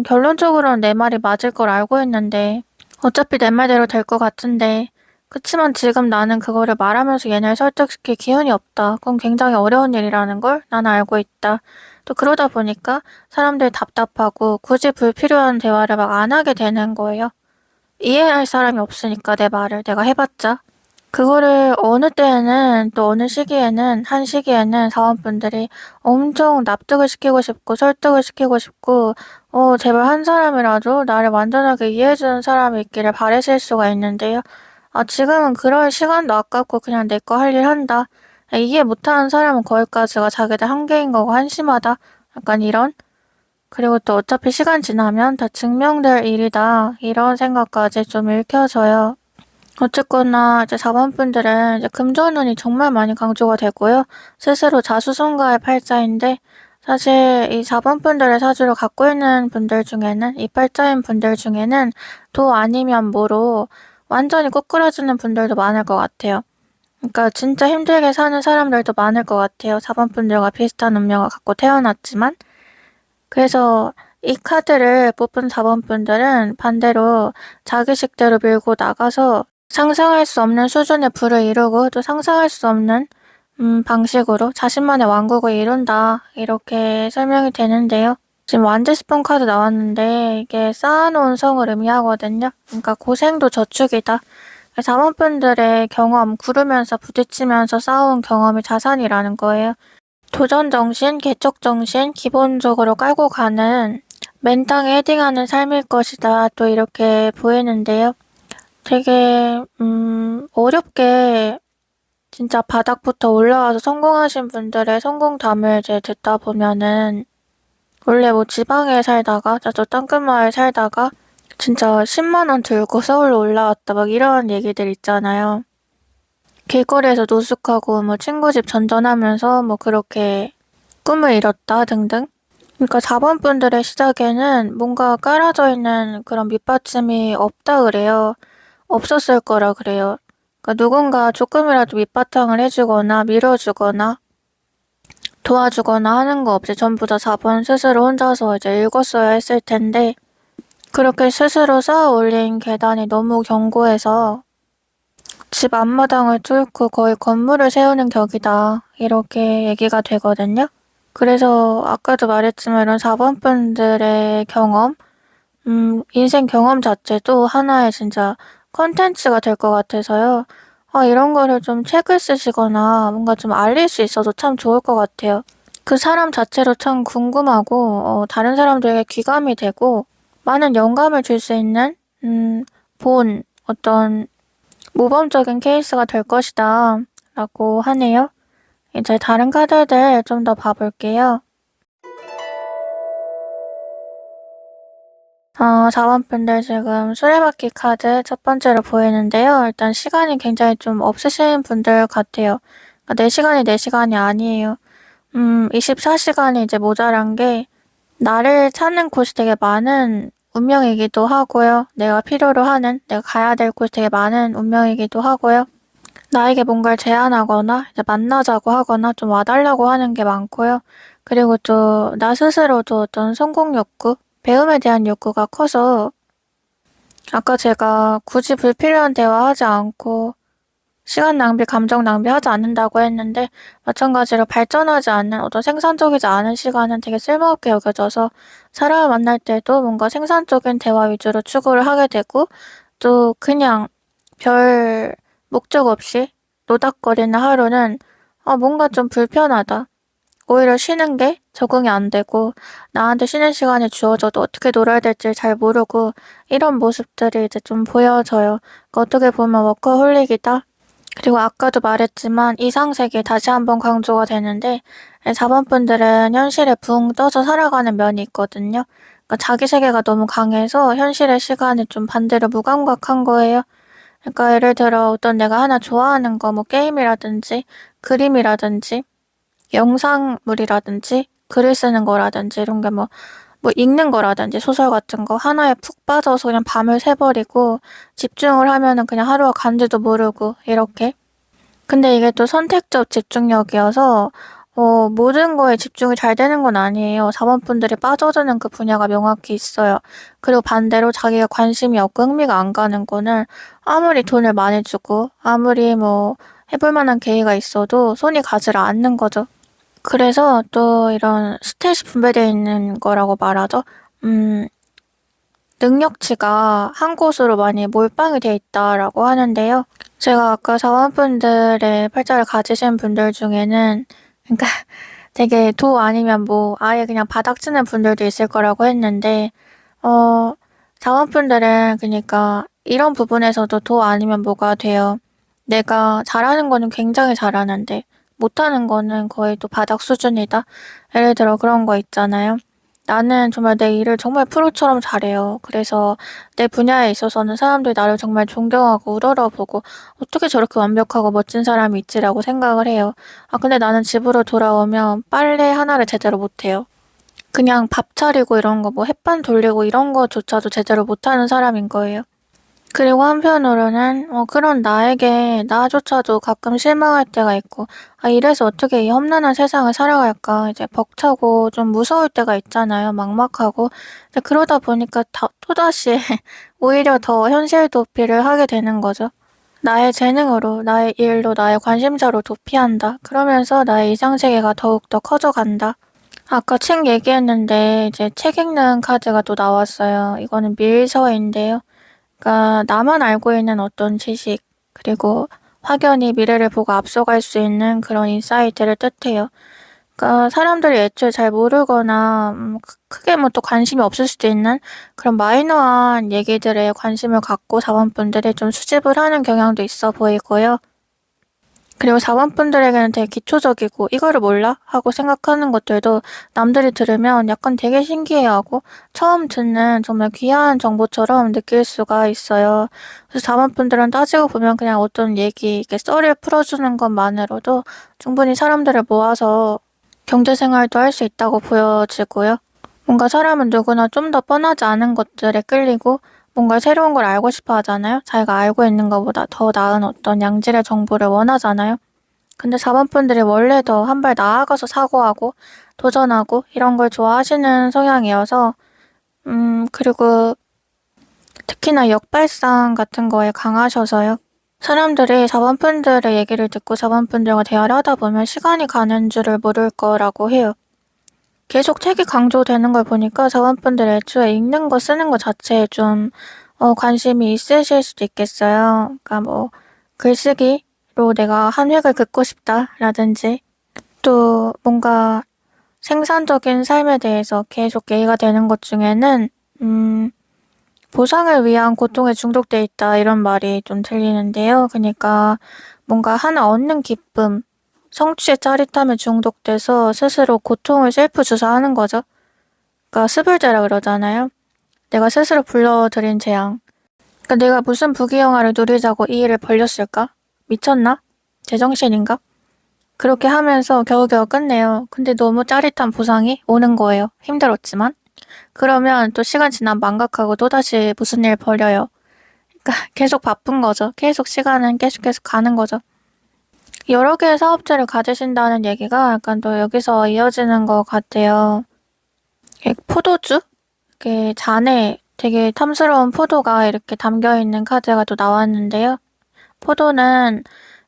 결론적으로는 내 말이 맞을 걸 알고 있는데 어차피 내 말대로 될 것 같은데 그치만 지금 나는 그거를 말하면서 얘네를 설득시킬 기운이 없다. 그건 굉장히 어려운 일이라는 걸 난 알고 있다. 또 그러다 보니까 사람들이 답답하고 굳이 불필요한 대화를 막 안 하게 되는 거예요. 이해할 사람이 없으니까 내 말을 내가 해봤자. 그거를 어느 때에는 또 어느 시기에는 한 시기에는 사원분들이 엄청 납득을 시키고 싶고 설득을 시키고 싶고 제발 한 사람이라도 나를 완전하게 이해해주는 사람이 있기를 바라실 수가 있는데요. 지금은 그럴 시간도 아깝고 그냥 내 거 할 일 한다. 이해 못하는 사람은 거기까지가 자기들 한계인 거고 한심하다. 약간 이런. 그리고 또 어차피 시간 지나면 다 증명될 일이다. 이런 생각까지 좀 읽혀져요. 어쨌거나 이제 4번 분들은 이제 금전운이 정말 많이 강조가 되고요. 스스로 자수성가할 팔자인데 사실 이 4번 분들의 사주를 갖고 있는 분들 중에는 이 팔자인 분들 중에는 도 아니면 모로 완전히 꼬꾸라지는 분들도 많을 것 같아요. 그러니까 진짜 힘들게 사는 사람들도 많을 것 같아요. 4번 분들과 비슷한 운명을 갖고 태어났지만. 그래서 이 카드를 뽑은 4번 분들은 반대로 자기 식대로 밀고 나가서 상상할 수 없는 수준의 부를 이루고 또 상상할 수 없는 방식으로 자신만의 왕국을 이룬다. 이렇게 설명이 되는데요. 지금 완제스폰 카드 나왔는데 이게 쌓아놓은 성을 의미하거든요. 그러니까 고생도 저축이다. 4번 분들의 경험, 구르면서 부딪히면서 쌓아온 경험이 자산이라는 거예요. 도전 정신, 개척 정신, 기본적으로 깔고 가는 맨땅에 헤딩하는 삶일 것이다. 또 이렇게 보이는데요. 되게 어렵게 진짜 바닥부터 올라와서 성공하신 분들의 성공담을 이제 듣다 보면은 원래 뭐 지방에 살다가 저 땅끝마을 살다가 진짜 10만 원 들고 서울로 올라왔다 막 이런 얘기들 있잖아요. 길거리에서 노숙하고 뭐 친구 집 전전하면서 뭐 그렇게 꿈을 이뤘다 등등. 그러니까 4번 분들의 시작에는 뭔가 깔아져 있는 그런 밑받침이 없다 그래요. 없었을 거라 그래요. 그러니까 누군가 조금이라도 밑바탕을 해주거나 밀어주거나 도와주거나 하는 거 없이 전부 다 4번 스스로 혼자서 이제 읽었어야 했을 텐데 그렇게 스스로 쌓아 올린 계단이 너무 견고해서 집 앞마당을 뚫고 거의 건물을 세우는 격이다. 이렇게 얘기가 되거든요. 그래서 아까도 말했지만 이런 4번 분들의 경험, 인생 경험 자체도 하나의 진짜 컨텐츠가 될 것 같아서요. 이런 거를 좀 책을 쓰시거나 뭔가 좀 알릴 수 있어도 참 좋을 것 같아요. 그 사람 자체로 참 궁금하고, 다른 사람들에게 귀감이 되고, 많은 영감을 줄 수 있는, 어떤 모범적인 케이스가 될 것이다. 라고 하네요. 이제 다른 카드들 좀 더 봐볼게요. 4번 분들 지금 수레바퀴 카드 첫 번째로 보이는데요. 일단 시간이 굉장히 좀 없으신 분들 같아요. 그러니까 내 시간이 내 시간이 아니에요. 24시간이 이제 모자란 게 나를 찾는 곳이 되게 많은 운명이기도 하고요. 내가 필요로 하는, 내가 가야 될 곳이 되게 많은 운명이기도 하고요. 나에게 뭔가를 제안하거나 이제 만나자고 하거나 좀 와달라고 하는 게 많고요. 그리고 또 나 스스로도 어떤 성공 욕구, 배움에 대한 욕구가 커서 아까 제가 굳이 불필요한 대화하지 않고 시간 낭비, 감정 낭비하지 않는다고 했는데 마찬가지로 발전하지 않는 어떤 생산적이지 않은 시간은 되게 쓸모없게 여겨져서 사람을 만날 때도 뭔가 생산적인 대화 위주로 추구를 하게 되고 또 그냥 별 목적 없이 노닥거리는 하루는 뭔가 좀 불편하다. 오히려 쉬는 게 적응이 안 되고 나한테 쉬는 시간이 주어져도 어떻게 놀아야 될지 잘 모르고 이런 모습들이 이제 좀 보여져요. 그러니까 어떻게 보면 워커홀릭이다. 그리고 아까도 말했지만 이상세계 다시 한번 강조가 되는데 4번 분들은 현실에 붕 떠서 살아가는 면이 있거든요. 그러니까 자기 세계가 너무 강해서 현실의 시간이 좀 반대로 무감각한 거예요. 그러니까 예를 들어 어떤 내가 하나 좋아하는 거 뭐 게임이라든지 그림이라든지 영상물이라든지 글을 쓰는 거라든지 이런 게 뭐 읽는 거라든지 소설 같은 거 하나에 푹 빠져서 그냥 밤을 새버리고 집중을 하면은 그냥 하루가 간지도 모르고 이렇게. 근데 이게 또 선택적 집중력이어서 모든 거에 집중이 잘 되는 건 아니에요. 4번 분들이 빠져드는 그 분야가 명확히 있어요. 그리고 반대로 자기가 관심이 없고 흥미가 안 가는 거는 아무리 돈을 많이 주고 아무리 뭐 해볼 만한 계기가 있어도 손이 가지를 않는 거죠. 그래서 또 이런 스탯이 분배되어 있는 거라고 말하죠. 능력치가 한 곳으로 많이 몰빵이 되어 있다라고 하는데요. 제가 아까 사원분들의 팔자를 가지신 분들 중에는 그러니까 되게 도 아니면 뭐 아예 그냥 바닥 치는 분들도 있을 거라고 했는데 자원분들은 그러니까 이런 부분에서도 도 아니면 뭐가 돼요. 내가 잘하는 거는 굉장히 잘하는데 못하는 거는 거의 또 바닥 수준이다. 예를 들어 그런 거 있잖아요. 나는 정말 내 일을 정말 프로처럼 잘해요. 그래서 내 분야에 있어서는 사람들이 나를 정말 존경하고 우러러보고 어떻게 저렇게 완벽하고 멋진 사람이 있지라고 생각을 해요. 근데 나는 집으로 돌아오면 빨래 하나를 제대로 못해요. 그냥 밥 차리고 이런 거 뭐 햇반 돌리고 이런 거조차도 제대로 못하는 사람인 거예요. 그리고 한편으로는 그런 나에게 나조차도 가끔 실망할 때가 있고, 아, 이래서 어떻게 이 험난한 세상을 살아갈까 이제 벅차고 좀 무서울 때가 있잖아요. 막막하고. 근데 그러다 보니까 또다시 오히려 더 현실 도피를 하게 되는 거죠. 나의 재능으로, 나의 일로, 나의 관심사로 도피한다. 그러면서 나의 이상세계가 더욱더 커져간다. 아까 책 얘기했는데 이제 책 읽는 카드가 또 나왔어요. 이거는 밀서인데요. 그러니까 나만 알고 있는 어떤 지식, 그리고 확연히 미래를 보고 앞서갈 수 있는 그런 인사이트를 뜻해요. 그러니까 사람들이 애초에 잘 모르거나 크게 뭐 또 관심이 없을 수도 있는 그런 마이너한 얘기들에 관심을 갖고 자본분들이 좀 수집을 하는 경향도 있어 보이고요. 그리고 자본분들에게는 되게 기초적이고 이거를 몰라? 하고 생각하는 것들도 남들이 들으면 약간 되게 신기해하고 처음 듣는 정말 귀한 정보처럼 느낄 수가 있어요. 그래서 자본분들은 따지고 보면 그냥 어떤 얘기, 이렇게 썰을 풀어주는 것만으로도 충분히 사람들을 모아서 경제생활도 할 수 있다고 보여지고요. 뭔가 사람은 누구나 좀 더 뻔하지 않은 것들에 끌리고 뭔가 새로운 걸 알고 싶어 하잖아요. 자기가 알고 있는 것보다 더 나은 어떤 양질의 정보를 원하잖아요. 근데 자본분들이 원래 더 한 발 나아가서 사고하고 도전하고 이런 걸 좋아하시는 성향이어서 그리고 특히나 역발상 같은 거에 강하셔서요. 사람들이 자본분들의 얘기를 듣고 자본분들과 대화를 하다 보면 시간이 가는 줄을 모를 거라고 해요. 계속 책이 강조되는 걸 보니까 자본분들 애초에 읽는 거 쓰는 거 자체에 좀 관심이 있으실 수도 있겠어요. 그러니까 뭐 글쓰기로 내가 한 획을 긋고 싶다라든지 또 뭔가 생산적인 삶에 대해서 계속 얘기가 되는 것 중에는 보상을 위한 고통에 중독돼 있다 이런 말이 좀 들리는데요. 그러니까 뭔가 하나 얻는 기쁨, 성취의 짜릿함에 중독돼서 스스로 고통을 셀프 주사하는 거죠. 그러니까 스불제라 그러잖아요. 내가 스스로 불러들인 재앙. 그러니까 내가 무슨 부귀영화를 누리자고 이 일을 벌렸을까? 미쳤나? 제정신인가? 그렇게 하면서 겨우겨우 끝내요. 근데 너무 짜릿한 보상이 오는 거예요. 힘들었지만. 그러면 또 시간 지나면 망각하고 또다시 무슨 일 벌여요. 그러니까 계속 바쁜 거죠. 계속 시간은 계속 가는 거죠. 여러 개의 사업체를 가지신다는 얘기가 약간 또 여기서 이어지는 것 같아요. 포도주? 이렇게 잔에 되게 탐스러운 포도가 이렇게 담겨있는 카드가 또 나왔는데요. 포도는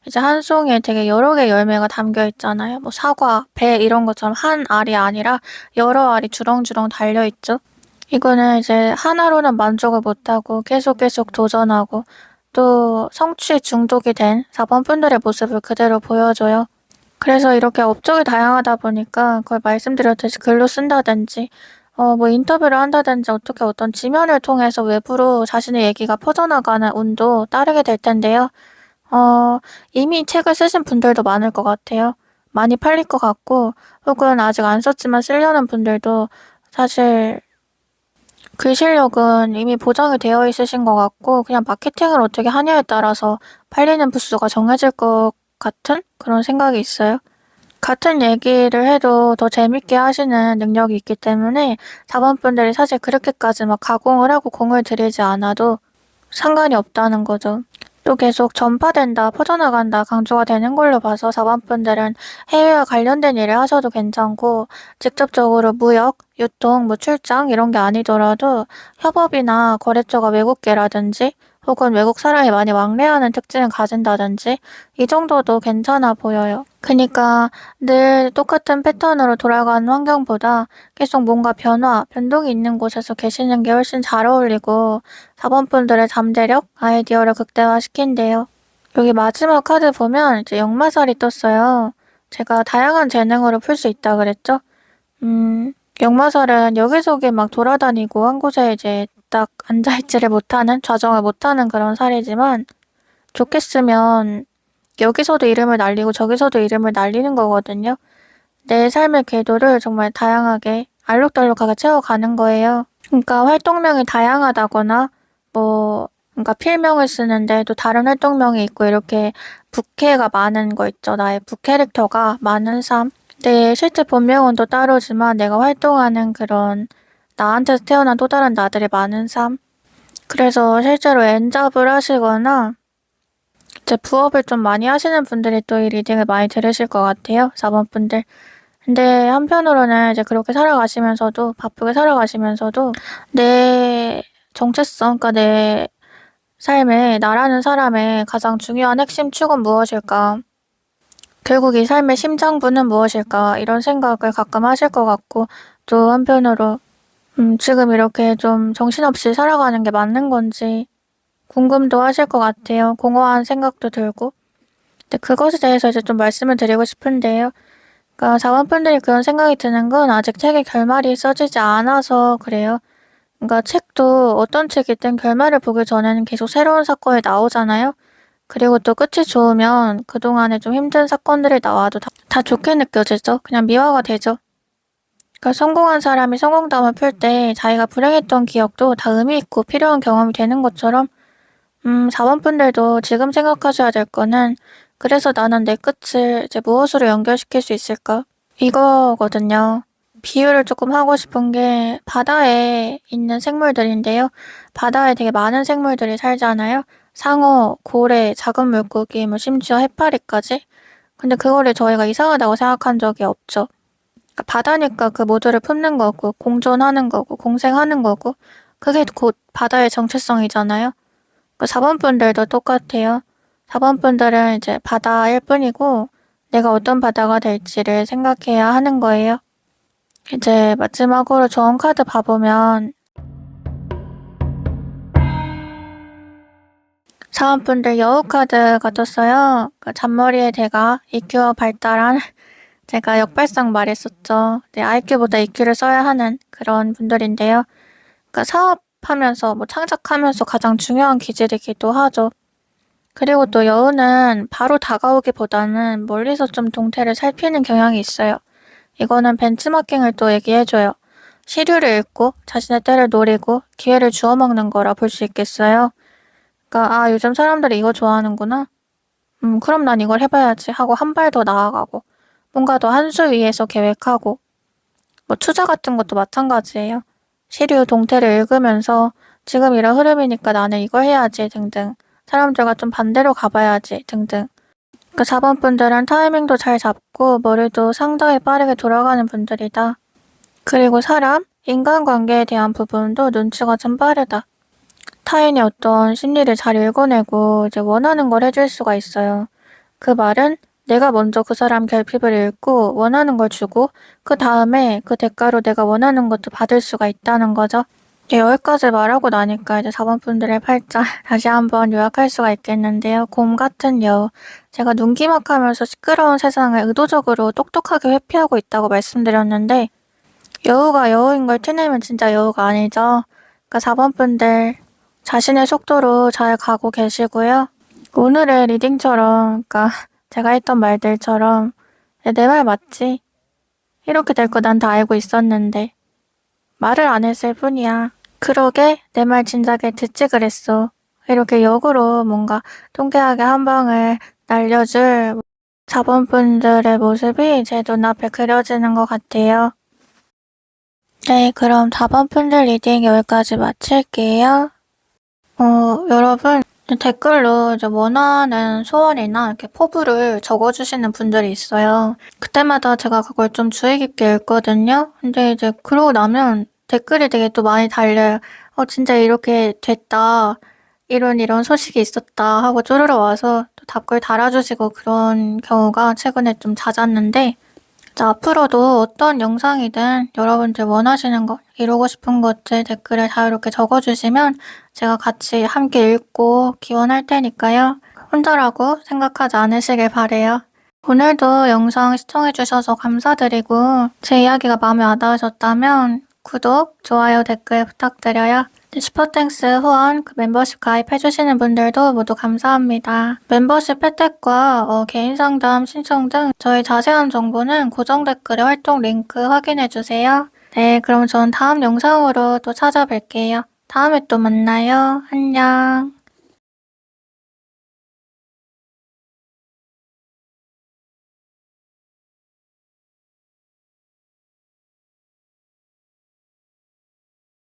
이제 한 송이에 되게 여러 개 열매가 담겨 있잖아요. 뭐 사과, 배 이런 것처럼 한 알이 아니라 여러 알이 주렁주렁 달려 있죠. 이거는 이제 하나로는 만족을 못하고 계속 도전하고 또 성취에 중독이 된 사범분들의 모습을 그대로 보여줘요. 그래서 이렇게 업종이 다양하다 보니까 그걸 말씀드렸듯이 글로 쓴다든지 뭐 인터뷰를 한다든지 어떻게 어떤 지면을 통해서 외부로 자신의 얘기가 퍼져나가는 운도 따르게 될 텐데요. 이미 책을 쓰신 분들도 많을 것 같아요. 많이 팔릴 것 같고 혹은 아직 안 썼지만 쓰려는 분들도 사실 글 실력은 이미 보장이 되어 있으신 것 같고 그냥 마케팅을 어떻게 하냐에 따라서 팔리는 부수가 정해질 것 같은 그런 생각이 있어요. 같은 얘기를 해도 더 재밌게 하시는 능력이 있기 때문에 자본분들이 사실 그렇게까지 막 가공을 하고 공을 들이지 않아도 상관이 없다는 거죠. 또 계속 전파된다, 퍼져나간다 강조가 되는 걸로 봐서 자본분들은 해외와 관련된 일을 하셔도 괜찮고 직접적으로 무역, 유통, 뭐 출장 이런 게 아니더라도 협업이나 거래처가 외국계라든지 혹은 외국 사람이 많이 왕래하는 특징을 가진다든지 이 정도도 괜찮아 보여요. 그니까 늘 똑같은 패턴으로 돌아가는 환경보다 계속 뭔가 변화, 변동이 있는 곳에서 계시는 게 훨씬 잘 어울리고 자본분들의 잠재력, 아이디어를 극대화시킨대요. 여기 마지막 카드 보면 이제 역마살이 떴어요. 제가 다양한 재능으로 풀 수 있다 그랬죠? 역마살은 여기저기 막 돌아다니고 한 곳에 이제 딱 앉아있지를 못하는, 좌정을 못하는 그런 살이지만 좋겠으면 여기서도 이름을 날리고 저기서도 이름을 날리는 거거든요. 내 삶의 궤도를 정말 다양하게 알록달록하게 채워가는 거예요. 그러니까 활동명이 다양하다거나 그러니까 필명을 쓰는데 또 다른 활동명이 있고 이렇게 부캐가 많은 거 있죠. 나의 부캐릭터가 많은 삶. 내 실제 본명은 또 따로지만 내가 활동하는 그런 나한테서 태어난 또 다른 나들의 많은 삶. 그래서 실제로 엔잡을 하시거나 이제 부업을 좀 많이 하시는 분들이 또 이 리딩을 많이 들으실 것 같아요. 4번 분들. 근데 한편으로는 이제 그렇게 살아가시면서도 바쁘게 살아가시면서도 내 정체성, 그러니까 내 삶에 나라는 사람의 가장 중요한 핵심 축은 무엇일까? 결국 이 삶의 심장부는 무엇일까? 이런 생각을 가끔 하실 것 같고 또 한편으로 지금 이렇게 좀 정신없이 살아가는 게 맞는 건지 궁금도 하실 것 같아요. 공허한 생각도 들고. 근데 그것에 대해서 이제 좀 말씀을 드리고 싶은데요. 그러니까 자원분들이 그런 생각이 드는 건 아직 책의 결말이 써지지 않아서 그래요. 그러니까 책도 어떤 책이든 결말을 보기 전에는 계속 새로운 사건이 나오잖아요. 그리고 또 끝이 좋으면 그동안에 좀 힘든 사건들이 나와도 다 좋게 느껴지죠. 그냥 미화가 되죠. 그러니까 성공한 사람이 성공담을 풀 때 자기가 불행했던 기억도 다 의미 있고 필요한 경험이 되는 것처럼 4번분들도 지금 생각하셔야 될 거는 그래서 나는 내 끝을 이제 무엇으로 연결시킬 수 있을까? 이거거든요. 비유를 조금 하고 싶은 게 바다에 있는 생물들인데요. 바다에 되게 많은 생물들이 살잖아요. 상어, 고래, 작은 물고기, 뭐 심지어 해파리까지. 근데 그거를 저희가 이상하다고 생각한 적이 없죠. 그러니까 바다니까 그 모두를 품는 거고 공존하는 거고 공생하는 거고 그게 곧 바다의 정체성이잖아요. 그 4번분들도 똑같아요. 4번분들은 이제 바다일 뿐이고 내가 어떤 바다가 될지를 생각해야 하는 거예요. 이제 마지막으로 좋은 카드 봐보면 4번분들 여우 카드가 떴어요. 그 잔머리의 대가 EQ가 발달한 제가 역발상 말했었죠. 네, IQ보다 EQ를 써야 하는 그런 분들인데요. 그러니까 사업하면서 뭐 창작하면서 가장 중요한 기질이기도 하죠. 그리고 또 여우는 바로 다가오기보다는 멀리서 좀 동태를 살피는 경향이 있어요. 이거는 벤치마킹을 또 얘기해줘요. 시류를 읽고 자신의 때를 노리고 기회를 주워먹는 거라 볼 수 있겠어요. 그러니까 아 요즘 사람들이 이거 좋아하는구나. 그럼 난 이걸 해봐야지 하고 한 발 더 나아가고 뭔가 더 한 수 위에서 계획하고 뭐 투자 같은 것도 마찬가지예요. 시류 동태를 읽으면서 지금 이런 흐름이니까 나는 이걸 해야지 등등 사람들과 좀 반대로 가봐야지 등등 그 4번 분들은 타이밍도 잘 잡고 머리도 상당히 빠르게 돌아가는 분들이다. 그리고 사람, 인간관계에 대한 부분도 눈치가 좀 빠르다. 타인의 어떤 심리를 잘 읽어내고 이제 원하는 걸 해줄 수가 있어요. 그 말은 내가 먼저 그 사람 결핍을 읽고 원하는 걸 주고 그 다음에 그 대가로 내가 원하는 것도 받을 수가 있다는 거죠. 여기까지 말하고 나니까 이제 4번 분들의 팔자 다시 한번 요약할 수가 있겠는데요. 곰 같은 여우. 제가 눈기막하면서 시끄러운 세상을 의도적으로 똑똑하게 회피하고 있다고 말씀드렸는데 여우가 여우인 걸 티내면 진짜 여우가 아니죠. 그러니까 4번 분들 자신의 속도로 잘 가고 계시고요. 오늘의 리딩처럼 그러니까 제가 했던 말들처럼 내 말 맞지? 이렇게 될 거 난 다 알고 있었는데 말을 안 했을 뿐이야. 그러게 내 말 진작에 듣지 그랬어. 이렇게 역으로 뭔가 통쾌하게 한 방을 날려줄 4번분들의 모습이 제 눈앞에 그려지는 것 같아요. 네, 그럼 4번분들 리딩 여기까지 마칠게요. 여러분 댓글로 이제 원하는 소원이나 이렇게 포부를 적어주시는 분들이 있어요. 그때마다 제가 그걸 좀 주의 깊게 읽거든요. 근데 이제 그러고 나면 댓글이 되게 또 많이 달려요. 진짜 이렇게 됐다. 이런 소식이 있었다 하고 쪼르르 와서 또 답글 달아주시고 그런 경우가 최근에 좀 잦았는데 자, 앞으로도 어떤 영상이든 여러분들 원하시는 것, 이루고 싶은 것들 댓글에 자유롭게 적어주시면 제가 같이 함께 읽고 기원할 테니까요. 혼자라고 생각하지 않으시길 바래요. 오늘도 영상 시청해주셔서 감사드리고 제 이야기가 마음에 와닿으셨다면 구독, 좋아요, 댓글 부탁드려요. 슈퍼땡스 후원, 멤버십 가입해주시는 분들도 모두 감사합니다. 멤버십 혜택과 개인 상담 신청 등 저희 자세한 정보는 고정 댓글에 활동 링크 확인해주세요. 네, 그럼 전 다음 영상으로 또 찾아뵐게요. 다음에 또 만나요. 안녕.